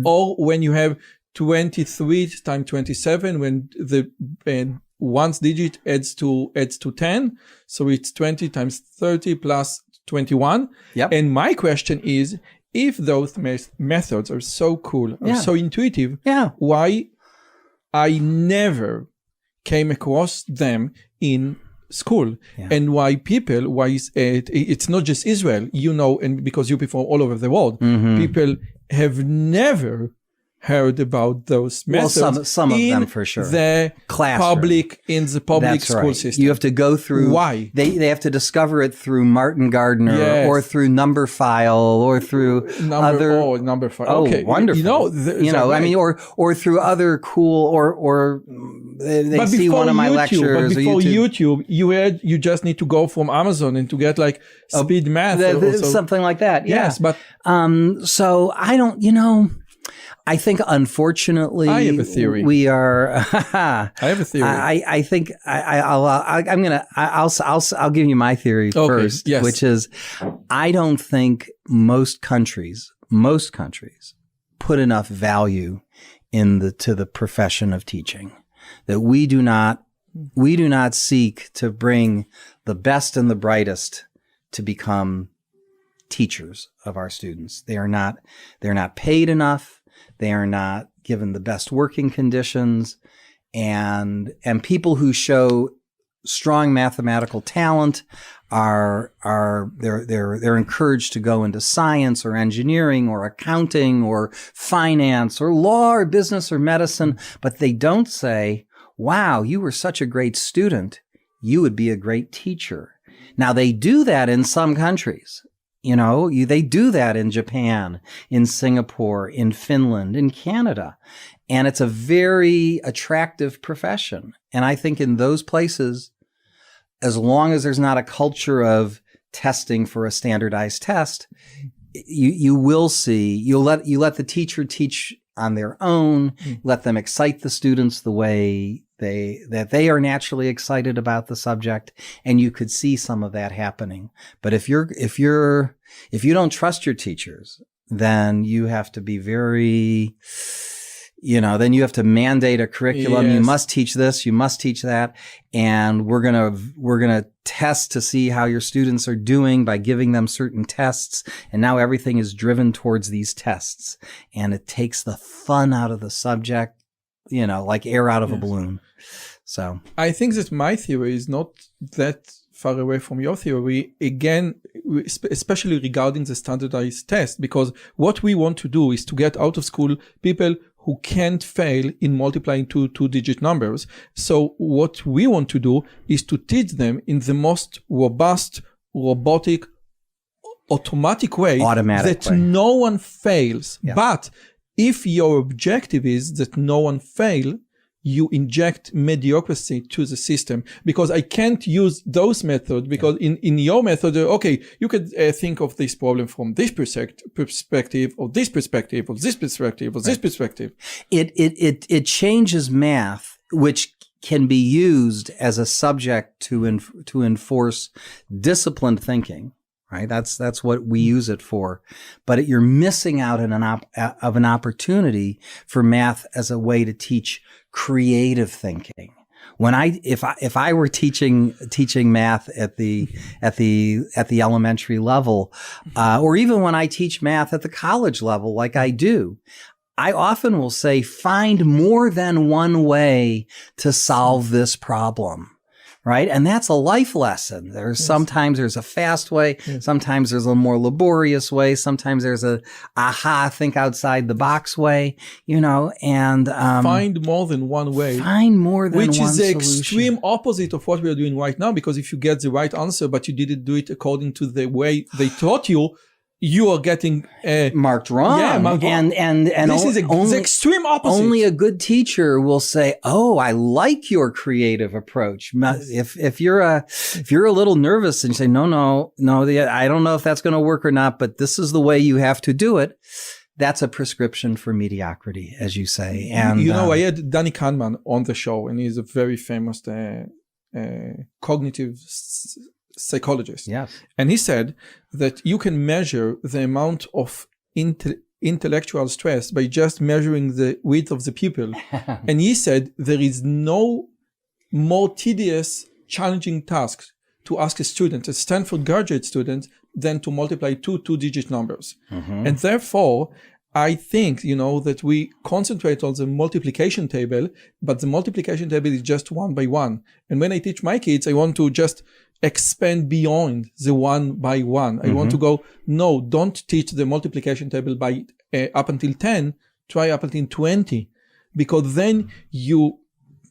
Or when you have 23 times 27, when the ones digit adds to 10, so it's 20 times 30 plus 21. Yep. And my question is, if those methods are so cool, are so intuitive, why I never came across them in school, and why it's not just Israel, and because you perform all over the world, people have never heard about those methods. Well, some of them for sure. The public school system. You have to go through. Why? They have to discover it through Martin Gardner or through Number File or through Number File. Okay, wonderful. I mean, or through other cool or they see one of my lectures. But before YouTube, you just need to go from Amazon and to get like speed math, something like that. Yes, but so I don't. I think, unfortunately, I have a theory. We are. I have a theory. I think I'll give you my theory first, which is I don't think most countries put enough value to the profession of teaching. That we do not seek to bring the best and the brightest to become teachers of our students. They're not paid enough. They are not given the best working conditions, and people who show strong mathematical talent they're encouraged to go into science or engineering or accounting or finance or law or business or medicine, but they don't say, "Wow, you were such a great student. You would be a great teacher." Now they do that in some countries. They do that in Japan, in Singapore, in Finland, in Canada. And it's a very attractive profession. And I think in those places, as long as there's not a culture of testing for a standardized test, you will see, you let the teacher teach on their own, let them excite the students the way they are naturally excited about the subject, and you could see some of that happening. But if you don't trust your teachers, then you have to be very, then you have to mandate a curriculum. Yes. You must teach this, you must teach that, and we're gonna test to see how your students are doing by giving them certain tests. And now everything is driven towards these tests, and it takes the fun out of the subject. Like air out of a balloon. So I think that my theory is not that far away from your theory, again, especially regarding the standardized test, because what we want to do is to get out of school people who can't fail in multiplying two-digit numbers. So what we want to do is to teach them in the most robust, robotic, automatic way no one fails. Yeah. But if your objective is that no one fail, you inject mediocrity to the system, because I can't use those methods because in your method, you could think of this problem from this perspective, or this perspective, or this perspective, or this perspective. It changes math, which can be used as a subject to enforce disciplined thinking. Right, that's what we use it for, but you're missing out of an opportunity for math as a way to teach creative thinking. If I were teaching math at the elementary level, or even when I teach math at the college level, like I do, I often will say, find more than one way to solve this problem. Right. And that's a life lesson. Sometimes there's a fast way. Yes. Sometimes there's a more laborious way. Sometimes there's think outside the box way, and find more than one way. Find more than which one is the solution. Extreme opposite of what we are doing right now, because if you get the right answer, but you didn't do it according to the way they taught you, you are getting marked wrong. Yeah, marked wrong. And this is the extreme opposite. Only a good teacher will say, "Oh, I like your creative approach." If you're a little nervous and you say, "No, I don't know if that's going to work or not, but this is the way you have to do it," that's a prescription for mediocrity, as you say. And I had Danny Kahneman on the show, and he's a very famous cognitive psychologist. Yes. And he said that you can measure the amount of intellectual stress by just measuring the width of the pupil. And he said there is no more tedious, challenging task to ask a student, a Stanford graduate student, than to multiply two-digit numbers. Mm-hmm. And therefore, I think, that we concentrate on the multiplication table, but the multiplication table is just 1 by 1. And when I teach my kids, I want to just expand beyond the 1 by 1. I want to go, no, don't teach the multiplication table by up until 10, try up until 20, because then you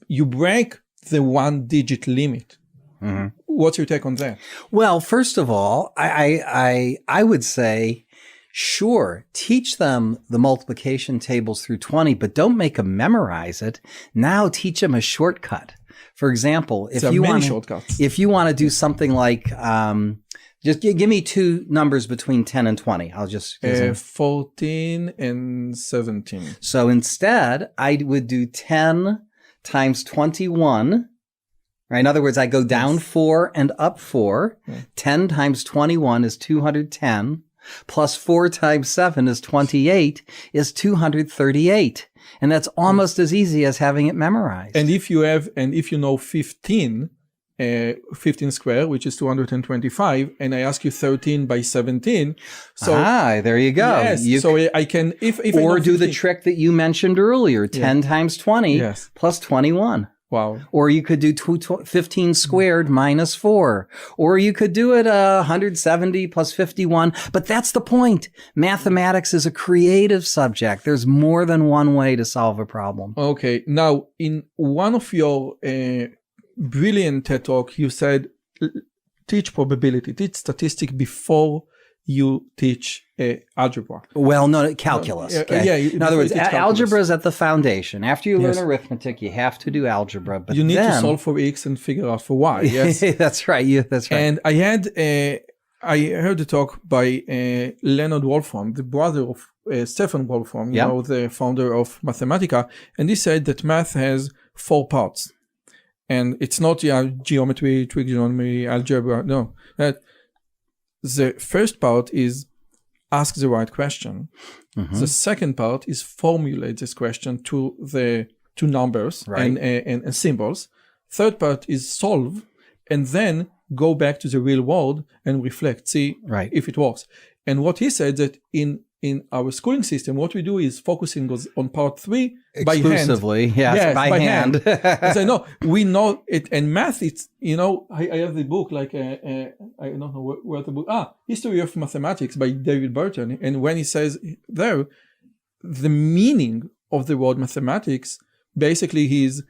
break the 1-digit limit. Mm-hmm. What's your take on that? Well, first of all, I would say, sure, teach them the multiplication tables through 20, but don't make them memorize it. Now teach them a shortcut. For example, if you want to do something like, just give me two numbers between 10 and 20. I'll just 14 and 17. So instead, I would do 10 times 21. Right? In other words, I go down 4 and up 4. Yeah. 10 times 21 is 210. Plus 4 times 7 is 28, is 238. And that's almost as easy as having it memorized. And if you know 15 square, which is 225, and I ask you 13 by 17. So there you go. Yes, so I can, if or I do the trick that you mentioned earlier, 10 times 20 plus 21. Wow. Or you could do 15 squared minus 4. Or you could do it 170 plus 51. But that's the point. Mathematics is a creative subject. There's more than one way to solve a problem. Okay. Now, in one of your brilliant TED Talk, you said, teach probability, teach statistics before you teach algebra. Well, no, calculus. Okay? In other words, algebra is at the foundation. After you learn arithmetic, you have to do algebra. But you need to solve for x and figure out for y. Yes, that's right. That's right. And I heard a talk by Leonard Wolfram, the brother of Stephen Wolfram, the founder of Mathematica, and he said that math has 4 parts, and it's not geometry, trigonometry, algebra. No, the first part is ask the right question. Mm-hmm. The second part is formulate this question to numbers and symbols. Third part is solve, and then go back to the real world and reflect, see if it works. And what he said that in our schooling system, what we do is focusing on part 3 exclusively, by hand. And so, no, we know it. And math, it's, I have the book, like, I don't know where the book, History of Mathematics by David Burton. And when he says there, the meaning of the word mathematics, basically he's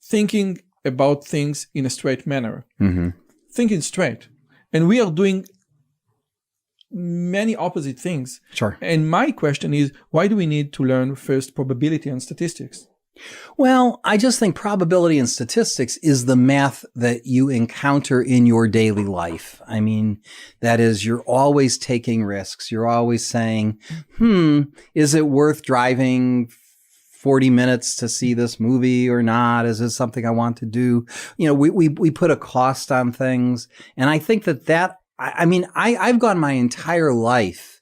thinking about things in a straight manner. Mm-hmm. Thinking straight. And we are doing many opposite things. Sure. And my question is, why do we need to learn first probability and statistics? Well, I just think probability and statistics is the math that you encounter in your daily life. I mean, that is, you're always taking risks. You're always saying, is it worth driving 40 minutes to see this movie or not? Is this something I want to do? We put a cost on things. And I think that I've gone my entire life,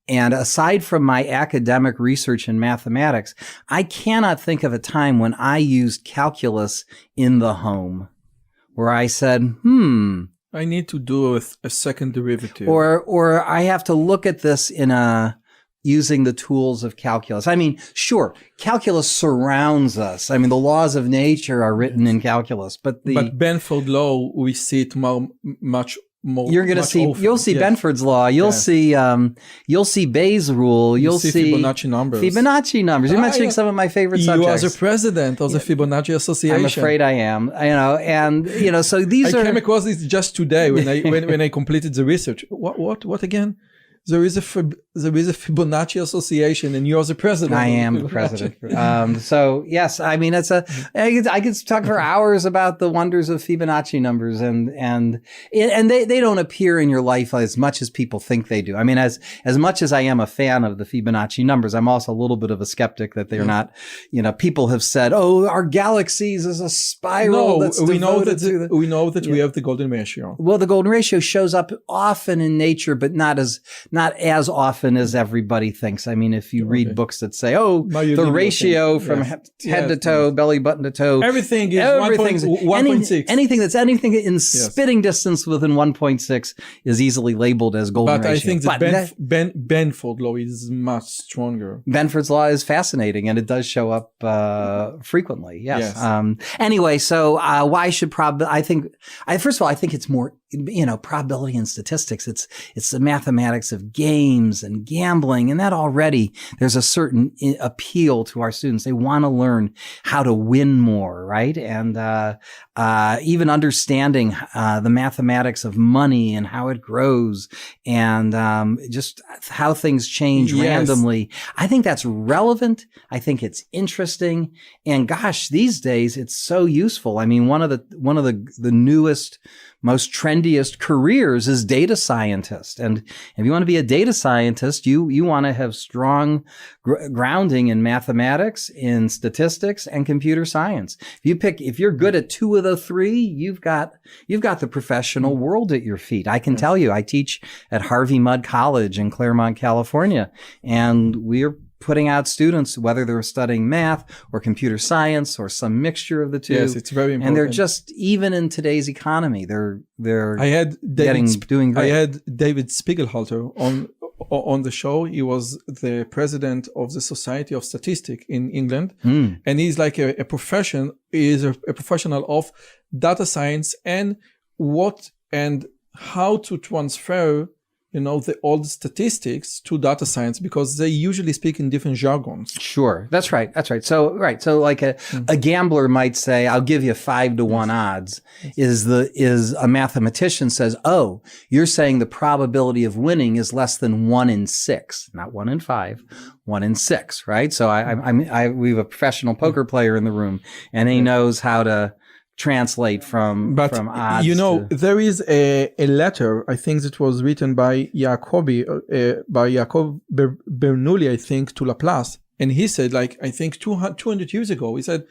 and aside from my academic research in mathematics, I cannot think of a time when I used calculus in the home, where I said, I need to do a second derivative. Or I have to look at this using the tools of calculus. I mean, sure, calculus surrounds us. I mean, the laws of nature are written in calculus, but Benford law, we see it much more. You'll see Benford's law. You'll see Bayes' rule. You'll see Fibonacci numbers. You're mentioning some of my favorite subjects. You are the president of the Fibonacci Association. I'm afraid I am. So these I came across this just today when I completed the research. What again? there is a Fibonacci association, and you're the president. I am the president. So yes, I mean, I could talk for hours about the wonders of Fibonacci numbers, and they don't appear in your life as much as people think they do. I mean, as much as I am a fan of the Fibonacci numbers, I'm also a little bit of a skeptic that they're not. People have said, "Oh, our galaxies is a spiral." No, we know that we have the golden ratio. Well, the golden ratio shows up often in nature, but not as often as everybody thinks. I mean, if you read books that say, the ratio from head to toe, belly button to toe, everything's 1.6. Anything in spitting distance within 1.6 is easily labeled as golden ratio. I think that Benford's law is much stronger. Benford's law is fascinating, and it does show up frequently. Yes. Anyway, so why should first of all, I think it's more, probability and statistics. It's the mathematics of games and gambling, and that already there's a certain appeal to our students. They want to learn how to win more, right? And even understanding the mathematics of money and how it grows, and just how things change randomly. I think that's relevant. I think it's interesting, and gosh, these days it's so useful. I mean, one of the newest, most trendiest careers is data scientist. And if you want to be a data scientist, you want to have strong grounding in mathematics, in statistics, and computer science. If you're good at two of the three, you've got the professional world at your feet. I can tell you, I teach at Harvey Mudd College in Claremont, California, and we're putting out students, whether they're studying math or computer science or some mixture of the two. Yes, it's very important. And they're just, even in today's economy, they're doing great. I had David Spiegelhalter on the show. He was the president of the Society of Statistics in England, and he's like a professional of data science and how to transfer the old statistics to data science, because they usually speak in different jargons. Sure. That's right. So like a gambler might say, I'll give you 5-to-1 odds, is a mathematician says, oh, you're saying the probability of winning is less than 1 in 6, not 1 in 5, 1 in 6, right? So we have a professional poker player in the room, and he knows how to translate from odds. There is a letter, I think that was written by Jacob Bernoulli, I think, to Laplace. And he said, I think 200 years ago, he said,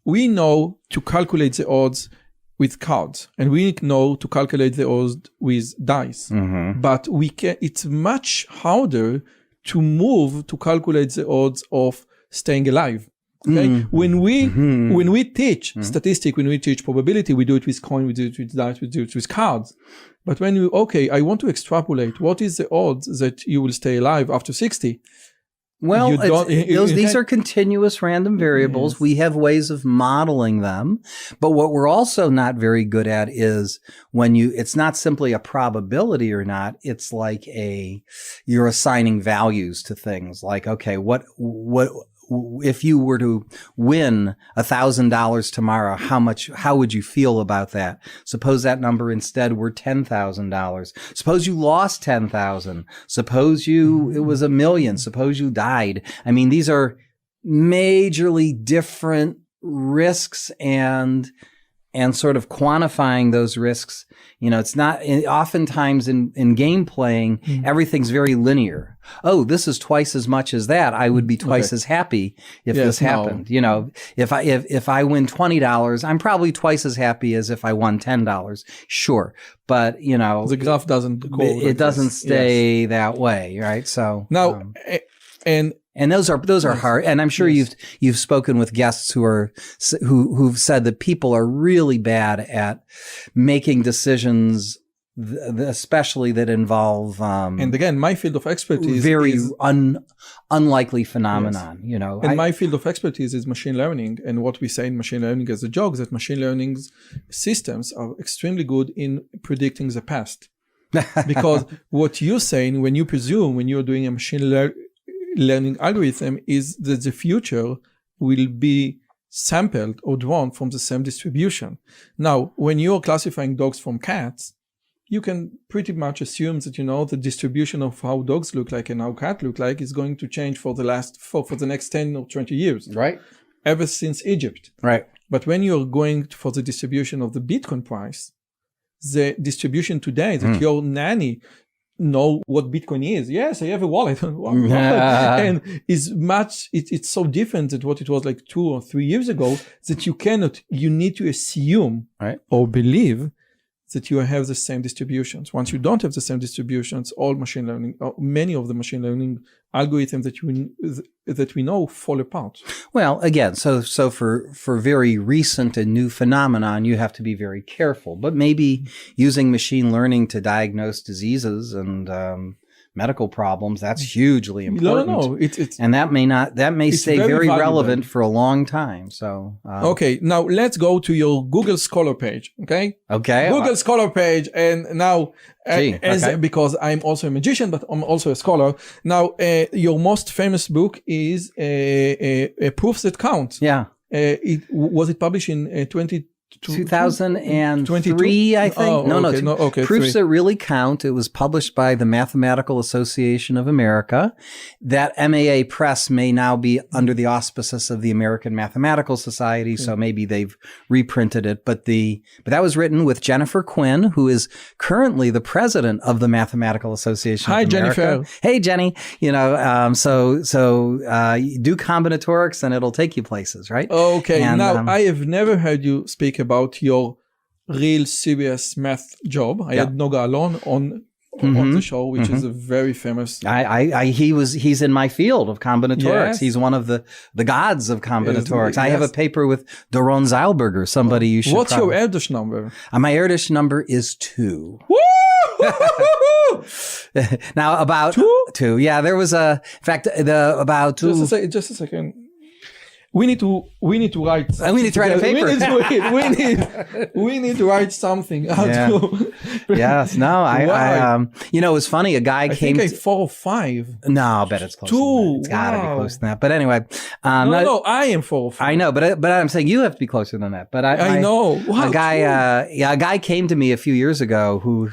we know to calculate the odds with cards, and we know to calculate the odds with dice. But it's much harder to move to calculate the odds of staying alive. Okay. When we teach statistics, when we teach probability, we do it with coin, we do it with dice, we do it with cards. But when I want to extrapolate, what is the odds that you will stay alive after 60? Well, these are continuous random variables. Yes. We have ways of modeling them. But what we're also not very good at is it's not simply a probability or not. It's like you're assigning values to things. Like, okay, what if you were to win $1,000 tomorrow, how would you feel about that? Suppose that number instead were $10,000. Suppose you lost 10,000. Suppose it was $1 million. Suppose you died. I mean, these are majorly different risks, and sort of quantifying those risks. It's not, oftentimes in game playing, everything's very linear. Oh, this is twice as much as that. I would be twice as happy if this happened. If I win $20, I'm probably twice as happy as if I won $10. Sure. But, the graph doesn't go. It doesn't stay that way. Right. So now, and those are hard. And I'm sure you've spoken with guests who've said that people are really bad at making decisions, especially that involve and again, my field of expertise is unlikely phenomenon. And my field of expertise is machine learning, and what we say in machine learning as a joke is that machine learning systems are extremely good in predicting the past. Because what you're saying when you're doing a machine learning algorithm is that the future will be sampled or drawn from the same distribution. Now, when you're classifying dogs from cats, you can pretty much assume that, the distribution of how dogs look like and how cats look like is going to change for the next 10 or 20 years. Right. Ever since Egypt. Right. But when you're going for the distribution of the Bitcoin price, the distribution today that your nanny know what Bitcoin is. Yes, I have a wallet. And it's so different than what it was like 2 or 3 years ago that you need to assume or believe that you have the same distributions. Once you don't have the same distributions, many of the machine learning algorithms that we know fall apart. Well, again, so for very recent and new phenomenon, you have to be very careful. But maybe using machine learning to diagnose diseases and medical problems, that's hugely important. No. And that may stay very relevant for a long time. So okay, now let's go to your Google Scholar page. Okay. Google Scholar page, and now because I'm also a magician, but I'm also a scholar. Now, your most famous book is Proofs That Count. Yeah. Was it published in 2003, I think. Proofs That Really Count. It was published by the Mathematical Association of America. That MAA Press may now be under the auspices of the American Mathematical Society, so maybe they've reprinted it. But that was written with Jennifer Quinn, who is currently the president of the Mathematical Association of America. Jennifer. Hey, Jenny. So do combinatorics and it'll take you places, right? Okay. And, now, I have never heard you speak about your real serious math job. I had Noga Alon on the show, which is a very famous. He's in my field of combinatorics. Yes. He's one of the gods of combinatorics. Yes. I have a paper with Doron Zeilberger, somebody you should. What's your Erdős number? My Erdős number is 2. Woo! Now about 2. Yeah, there was in fact, about 2. Just a second. We need to write. We need to write a paper. We need to write something. Yes. No. It was funny. A guy came. I think 4 or 5. No, I bet it's close. 2. It's got to be close than that. But anyway, no, I am 4 or 5. I know, but I'm saying you have to be closer than that. But I know. Wow, a guy came to me a few years ago who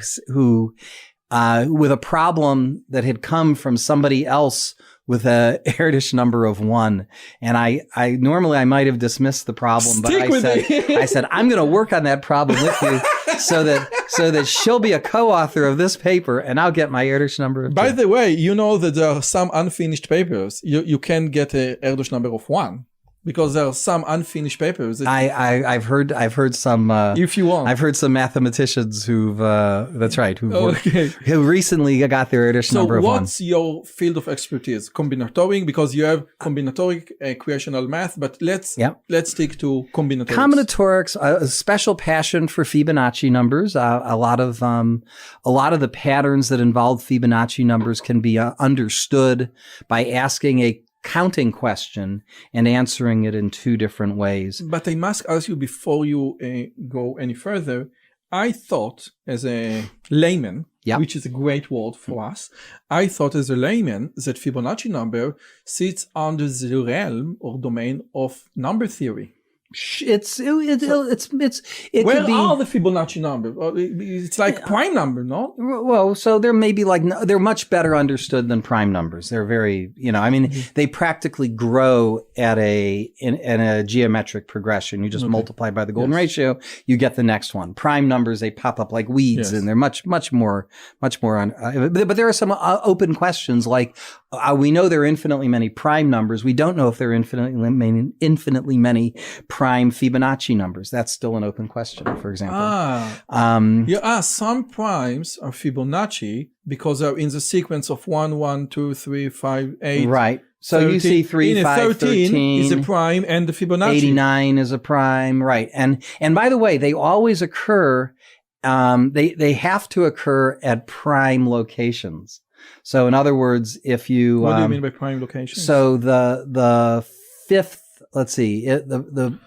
with a problem that had come from somebody else with a Erdős number of 1. And I normally I might have dismissed the problem, but I said, I'm going to work on that problem with you so that she'll be a co-author of this paper and I'll get my Erdős number of 2. By the way, you know that there are some unfinished papers. You can get a Erdős number of 1. Because there are some unfinished papers. I've heard some. If you want, I've heard some mathematicians who recently got their Erdős number of 1. So what's your field of expertise? Combinatoric, because you have combinatoric equational math. But let's stick to combinatorics. Combinatorics, a special passion for Fibonacci numbers. A lot of the patterns that involve Fibonacci numbers can be understood by asking a counting question and answering it in 2 different ways. But I must ask you before you go any further, I thought as a layman, which is a great word for us, I thought as a layman that Fibonacci number sits under the realm or domain of number theory. It Where could be, are the Fibonacci numbers? It's like prime number, no? Well, so they're maybe they're much better understood than prime numbers. They're very, they practically grow in a geometric progression. You just multiply by the golden ratio, you get the next one. Prime numbers, they pop up like weeds, and they're much more but there are some open questions like, we know there are infinitely many prime numbers. We don't know if there are infinitely many prime Fibonacci numbers. That's still an open question, for example. Some primes are Fibonacci because they're in the sequence of 1, 1, 2, 3, 5, 8. Right. So 13. You see 3, 5, 13 is a prime and the Fibonacci. 89 is a prime. Right. And by the way, they always occur, they have to occur at prime locations. So in other words, if you what do you mean by prime locations? So the fifth, let's see, the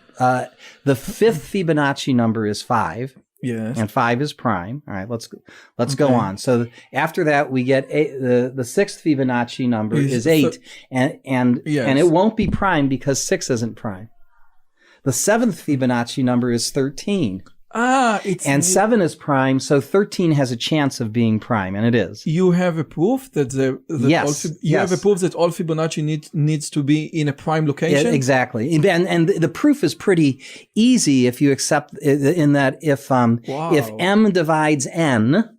fifth Fibonacci number is 5. Yes. And 5 is prime. All right, let's go on. So after that, we get the sixth Fibonacci number is 8, and it won't be prime because 6 isn't prime. The seventh Fibonacci number is 13. And 7 is prime, so 13 has a chance of being prime, and it is. You have a proof that Yes. have a proof that all Fibonacci needs to be in a prime location? Yeah, exactly. And the proof is pretty easy if you accept in that if m divides n,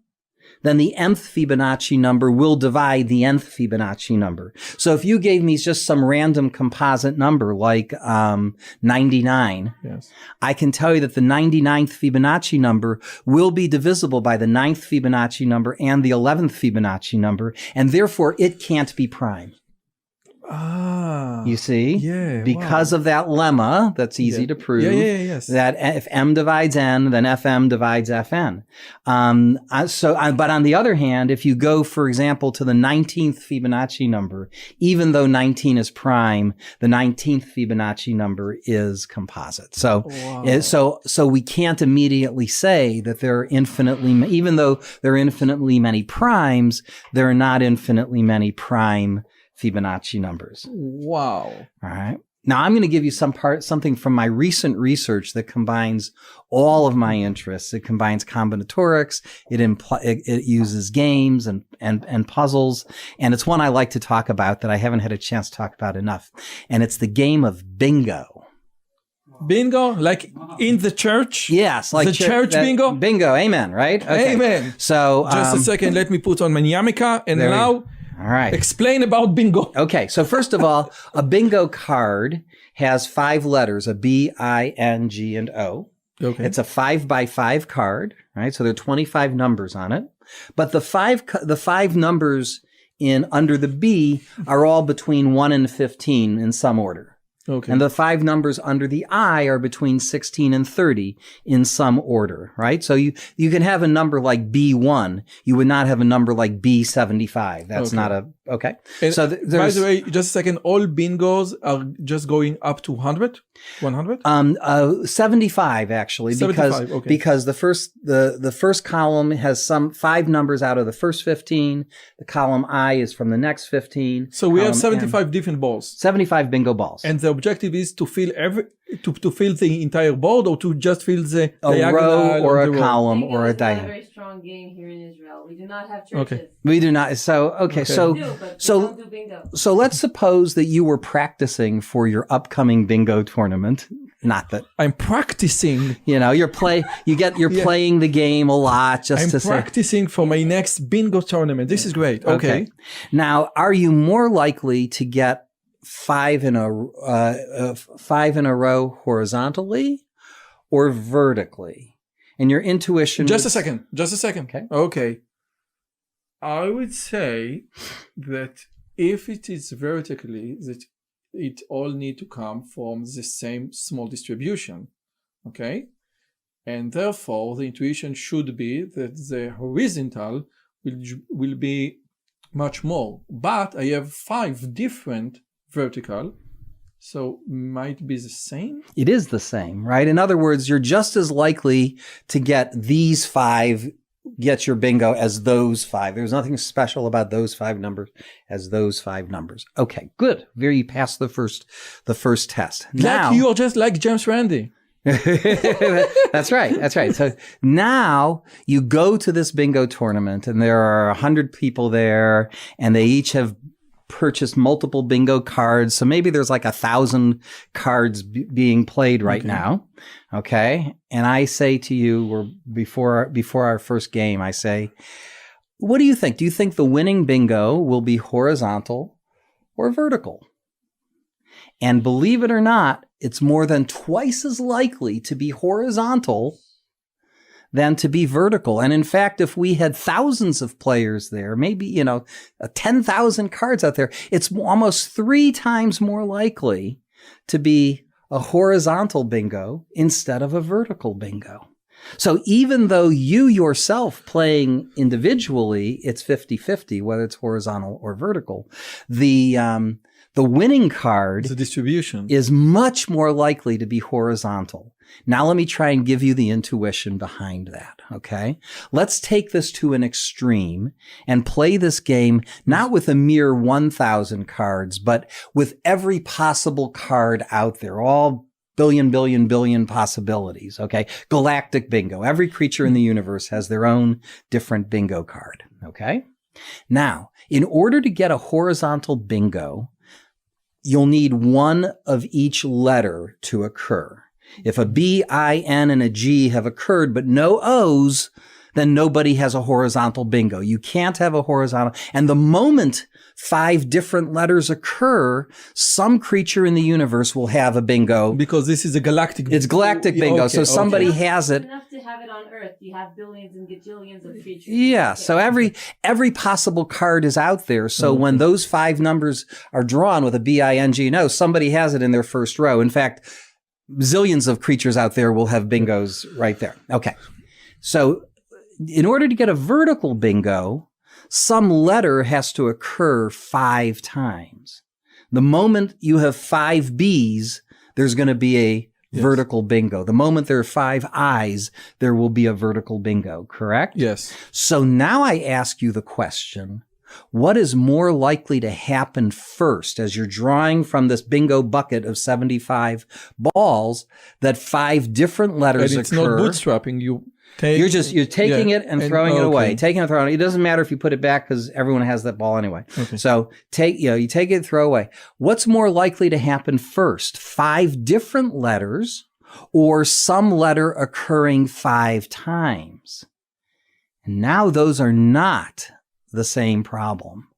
then the nth Fibonacci number will divide the nth Fibonacci number. So if you gave me just some random composite number like 99, yes, I can tell you that the 99th Fibonacci number will be divisible by the 9th Fibonacci number and the 11th Fibonacci number, and therefore it can't be prime. You see? Yeah. Because of that lemma, that's easy to prove. Yes. That if m divides n, then fm divides fn. But on the other hand, if you go, for example, to the 19th Fibonacci number, even though 19 is prime, the 19th Fibonacci number is composite. So we can't immediately say that there are even though there are infinitely many primes, there are not infinitely many prime Fibonacci numbers. Wow. All right. Now I'm going to give you something from my recent research that combines all of my interests. It combines combinatorics. It uses games and puzzles. And it's one I like to talk about that I haven't had a chance to talk about enough. And it's the game of bingo. Bingo? Like in the church? Yes. Like the church bingo? Bingo. Amen. Right? Okay. Amen. So just a second. Let me put on my yarmulke. And now... All right. Explain about bingo. Okay. So first of all, a bingo card has 5 letters, a B, I, N, G, and O. Okay. It's a 5x5 card, right? So there are 25 numbers on it. But the five numbers under the B are all between 1 and 15 in some order. Okay. And the 5 numbers under the I are between 16 and 30 in some order, right? So you can have a number like B1. You would not have a number like B75. That's not okay. And so by the way, just a second, all bingos are just going up to 100? 100? 75 actually, 75, because the first column has 5 numbers out of the first 15. The column I is from the next 15. So we have 75 different balls. 75 bingo balls. And the objective is to fill to fill the entire board, or to just fill the a row or a column or a diagonal. It's a very strong game here in Israel. We do not have churches. Okay. We do not. So so let's suppose that you were practicing for your upcoming bingo tournament. Not that I'm practicing. You're playing the game a lot I'm practicing for my next bingo tournament. This is great. Okay. Now, are you more likely to get 5 in a row horizontally or vertically? And your intuition. Just a second. Okay. I would say that if it is vertically, that it all need to come from the same small distribution. Okay. And therefore, the intuition should be that the horizontal will be much more. But I have 5 different vertical, so might be the same? It is the same, right? In other words, you're just as likely to get these 5, get your bingo as those 5. There's nothing special about those 5 numbers as those 5 numbers. Okay, good. There you passed the first test. Now you are just like James Randi. That's right. So now you go to this bingo tournament and there are 100 people there and they each have purchased multiple bingo cards. So maybe there's like 1,000 cards being played right now. Okay. And I say to you, before our first game, I say, what do you think? Do you think the winning bingo will be horizontal or vertical? And believe it or not, it's more than twice as likely to be horizontal than to be vertical. And in fact, if we had thousands of players there, maybe, 10,000 cards out there, it's almost 3 times more likely to be a horizontal bingo instead of a vertical bingo. So even though you yourself playing individually, it's 50-50, whether it's horizontal or vertical, the winning card, the distribution, is much more likely to be horizontal. Now let me try and give you the intuition behind that, okay? Let's take this to an extreme and play this game not with a mere 1,000 cards, but with every possible card out there, all billion possibilities. Okay. Galactic bingo. Every creature in the universe has their own different bingo card. Okay. Now, in order to get a horizontal bingo, you'll need one of each letter to occur. If a B, I, N, and a G have occurred, but no O's, then nobody has a horizontal bingo. You can't have a horizontal. And the moment 5 different letters occur, some creature in the universe will have a bingo. Because this is a galactic. It's galactic bingo. Okay, so somebody has it. It's enough to have it on Earth. You have billions and gajillions of creatures. Yeah. Okay. So every possible card is out there. So when those 5 numbers are drawn with a B, I, N, G, and O, somebody has it in their first row. In fact, zillions of creatures out there will have bingos right there. Okay. So in order to get a vertical bingo, some letter has to occur 5 times. The moment you have 5 B's, there's going to be a vertical bingo. The moment there are 5 I's, there will be a vertical bingo, correct? Yes. So now I ask you the question, what is more likely to happen first as you're drawing from this bingo bucket of 75 balls that 5 different letters And it's occur? not bootstrapping. You're taking it and throwing it away. okay. Taking it and throwing it. It doesn't matter if you put it back because everyone has that ball anyway. Okay. So you take it and throw away. What's more likely to happen first? 5 different letters or some letter occurring 5 times? And now those are not the same problem.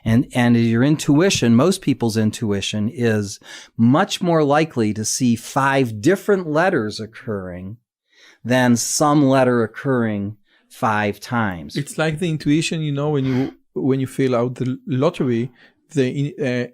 And your intuition, most people's intuition is much more likely to see 5 different letters occurring than some letter occurring 5 times. It's like the intuition, when you fill out the lottery,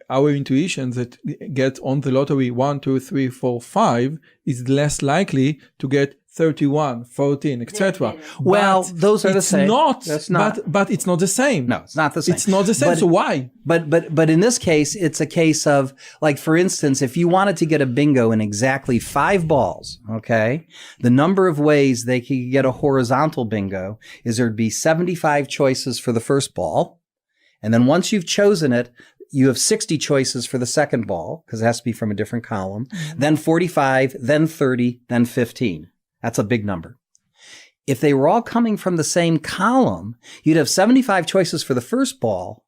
our intuition that gets on the lottery 1, 2, 3, 4, 5 is less likely to get 31, 14, etc. Well, those are the same. That's not. But it's not the same. No, it's not the same. It's not the same. So why? But in this case, it's a case of, like, for instance, if you wanted to get a bingo in exactly 5 balls, okay, the number of ways they could get a horizontal bingo is there'd be 75 choices for the first ball. And then once you've chosen it, you have 60 choices for the second ball, because it has to be from a different column, then 45, then 30, then 15. That's a big number. If they were all coming from the same column, you'd have 75 choices for the first ball,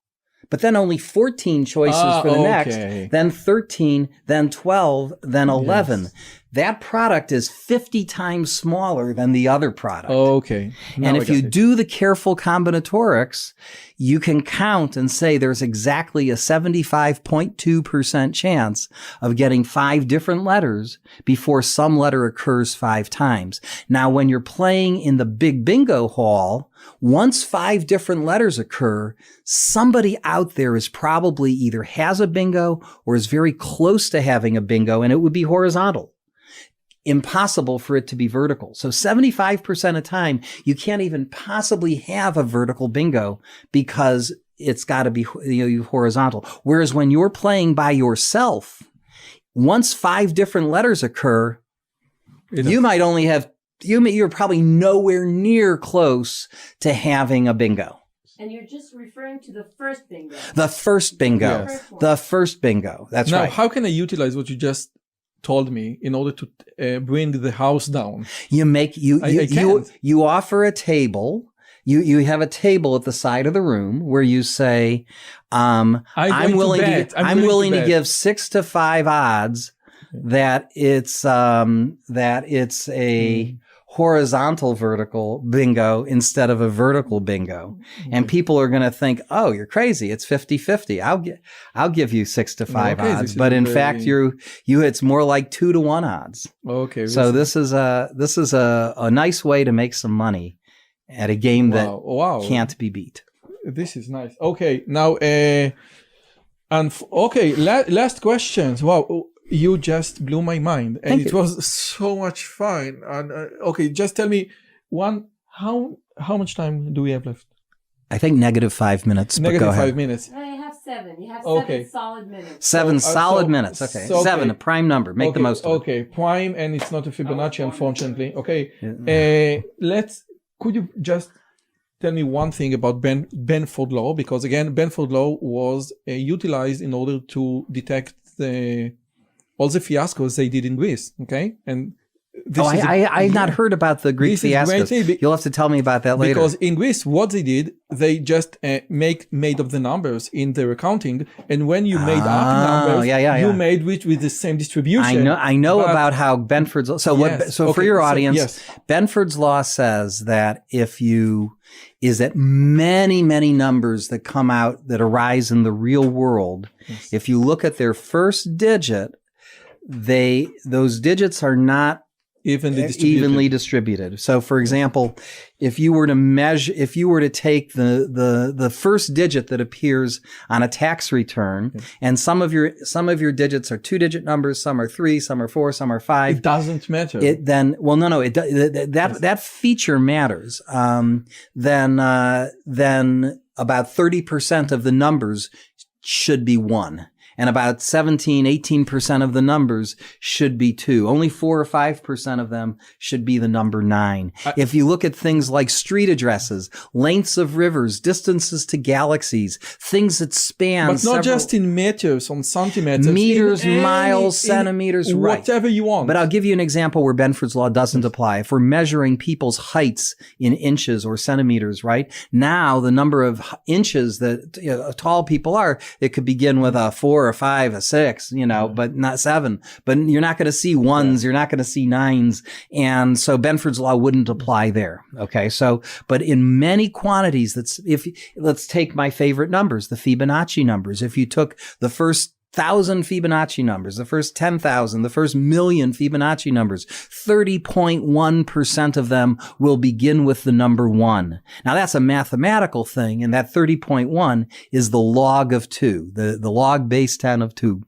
but then only 14 choices for the next, then 13, then 12, then 11. Yes. That product is 50 times smaller than the other product. Okay. Now and if you do the careful combinatorics, you can count and say there's exactly a 75.2% chance of getting 5 different letters before some letter occurs 5 times. Now, when you're playing in the big bingo hall, once 5 different letters occur, somebody out there is probably either has a bingo or is very close to having a bingo, and it would be horizontal. Impossible for it to be vertical. So 75% of the time, you can't even possibly have a vertical bingo because it's got to be horizontal. Whereas when you're playing by yourself, once 5 different letters occur, you might only have, you're probably nowhere near close to having a bingo. And you're just referring to the first bingo. The first bingo. Yes. The first bingo. That's right. Now, how can I utilize what you just told me in order to bring the house down? You offer a table. You have a table at the side of the room where you say, I'm willing to give 6 to 5 odds that it's a horizontal vertical bingo instead of a vertical bingo. And people are going to think, oh, you're crazy. It's 50-50. I'll give you 6 to 5 odds. But in fact, it's more like 2 to 1 odds. Okay. So this is a nice way to make some money at a game that can't be beat. This is nice. Okay. Now, last questions. Wow. You just blew my mind, and it was so much fun. And just tell me how much time do we have left? I think -5 minutes. Negative 5 minutes. No, you have 7. You have 7 solid minutes. 7 solid minutes. Okay, 7, a prime number. Make the most of it. Okay, prime, and it's not a Fibonacci, unfortunately. Okay, could you just tell me one thing about Benford law? Because again, Benford law was utilized in order to detect the all the fiascos they did in Greece. Okay, and I've not heard about the Greek fiascos. You'll have to tell me about that later. Because in Greece, what they did, they just made up the numbers in their accounting, and when you made up numbers, you made with the same distribution. I know about how Benford's law. So for your audience, Benford's law says that that many numbers that come out that arise in the real world, if you look at their first digit, those digits are not evenly distributed. So, for example, if you were to take the first digit that appears on a tax return, and some of your digits are 2-digit numbers, some are 3, some are 4, some are 5. It doesn't matter. That feature matters. Then about 30% of the numbers should be 1. And about 18% of the numbers should be 2. Only 4 or 5% of them should be the number 9. If you look at things like street addresses, lengths of rivers, distances to galaxies, things that span but not just in meters, on centimeters. Meters, miles, centimeters, right. Whatever you want. But I'll give you an example where Benford's law doesn't apply. If we're measuring people's heights in inches or centimeters, right? Now, the number of inches that tall people are, it could begin with a 4, a 5, a 6, but not 7. But you're not going to see 1s. You're not going to see 9s. And so Benford's law wouldn't apply there. Okay. So, but in many quantities, let's take my favorite numbers, the Fibonacci numbers. If you took the first 1,000 Fibonacci numbers, the first 10,000, the first million Fibonacci numbers, 30.1% of them will begin with the number 1. Now that's a mathematical thing, and that 30.1 is the log of 2, the log base 10 of 2.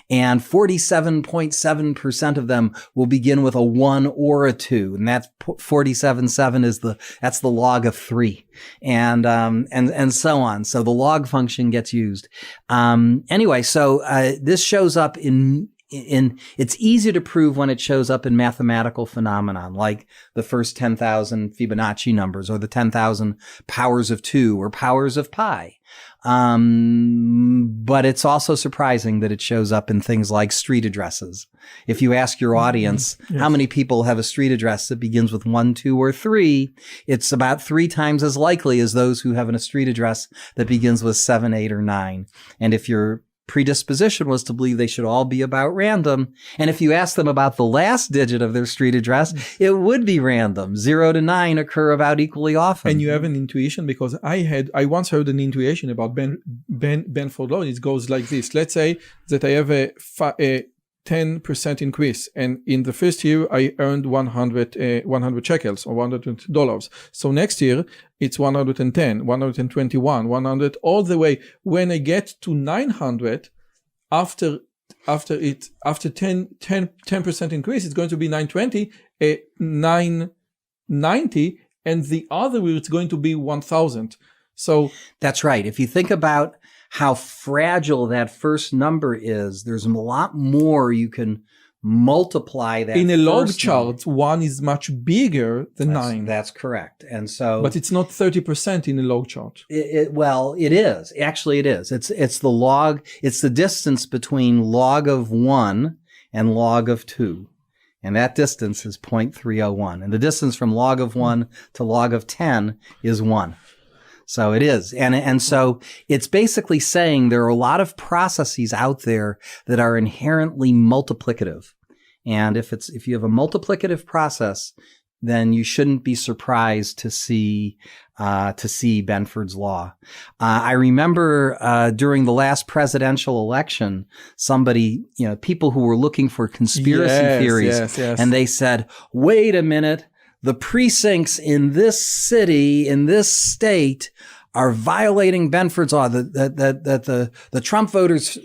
And 47.7% of them will begin with a 1 or a 2, and that's 47.7 that's the log of 3. And so on. So the log function gets used. Anyway, so this shows up in it's easy to prove when it shows up in mathematical phenomenon, like the first 10,000 Fibonacci numbers, or the 10,000 powers of 2 or powers of pi. But it's also surprising that it shows up in things like street addresses. If you ask your audience, how many people have a street address that begins with 1, 2, or 3, it's about 3 times as likely as those who have a street address that begins with 7, 8, or 9. And if your predisposition was to believe they should all be about random, and if you ask them about the last digit of their street address, it would be random. 0 to 9 occur about equally often. And you have an intuition, because I once heard an intuition about Benford law. It goes like this. Let's say that I have a 10% increase, and in the first year I earned 100 shekels, or $100. So next year it's 110, 121, 100, all the way. When I get to 900, after 10% increase, it's going to be 920, 990, and the other year it's going to be 1,000. So that's right. If you think about how fragile that first number is, there's a lot more you can multiply that. In a log chart, 1 is much bigger than 9. That's correct. And so, but it's not 30% in a log chart. Well, it is. Actually, it is. It's the log. It's the distance between log of 1 and log of 2. And that distance is 0.301. And the distance from log of 1 to log of 10 is 1. So it is. And so it's basically saying there are a lot of processes out there that are inherently multiplicative. And if you have a multiplicative process, then you shouldn't be surprised to see Benford's law. I remember, during the last presidential election, people who were looking for conspiracy theories, and they said, wait a minute. The precincts in this city, in this state, are violating Benford's law. The Trump voters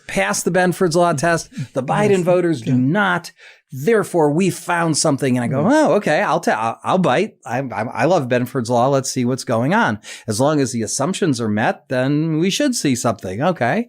pass the Benford's law test. The Biden voters do not. Therefore, we found something. And I go, oh, okay, I'll bite. I love Benford's law. Let's see what's going on. As long as the assumptions are met, then we should see something. Okay.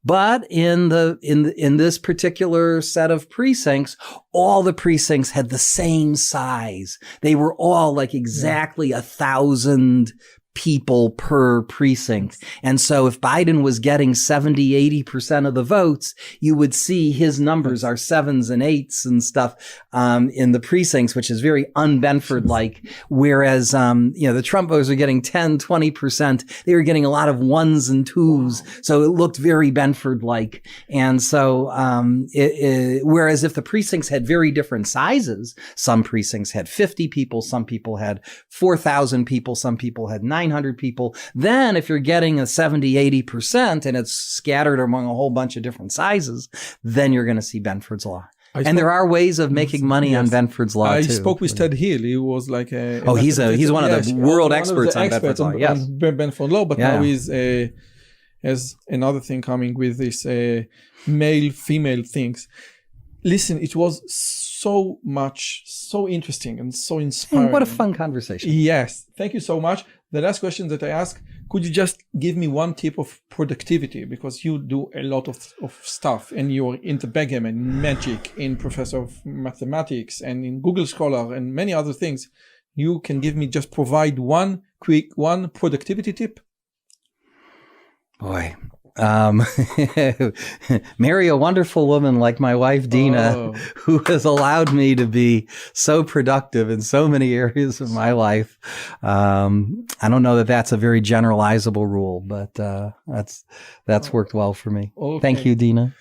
But in this particular set of precincts, all the precincts had the same size. They were all like exactly 1,000 people per precinct. And so if Biden was getting 70-80% of the votes, you would see his numbers are 7s and 8s and stuff in the precincts, which is very un-Benford-like. Whereas, the Trump voters are getting 10-20%. They were getting a lot of 1s and 2s. So it looked very Benford-like. And so, whereas if the precincts had very different sizes, some precincts had 50 people, some people had 4,000 people, some people had 900 people. Then if you're getting a 70-80% and it's scattered among a whole bunch of different sizes, then you're going to see Benford's Law. And there are ways of making money on Benford's Law, too. I spoke with Ted Hill. He was like he's one of the world experts on Benford's Law. Yes. On Benford Law, but now he's has another thing coming with this male-female things. Listen, it was so interesting and so inspiring. And what a fun conversation. Yes. Thank you so much. The last question that I ask, could you just give me one tip of productivity? Because you do a lot of stuff and you're into backgammon, magic, in professor of mathematics and in Google Scholar and many other things. You can provide one productivity tip? Boy, marry a wonderful woman like my wife, Dina, who has allowed me to be so productive in so many areas of my life. I don't know that that's a very generalizable rule, but that's worked well for me. Okay. Thank you, Dina.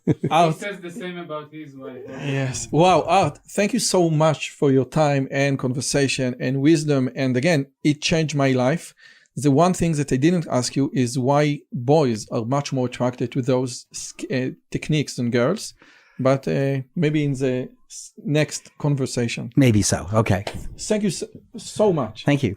He says the same about his wife. Yes. Wow, Art, thank you so much for your time and conversation and wisdom. And again, it changed my life. The one thing that I didn't ask you is why boys are much more attracted to those techniques than girls, but maybe in the next conversation. Maybe so. Okay. Thank you so much. Thank you.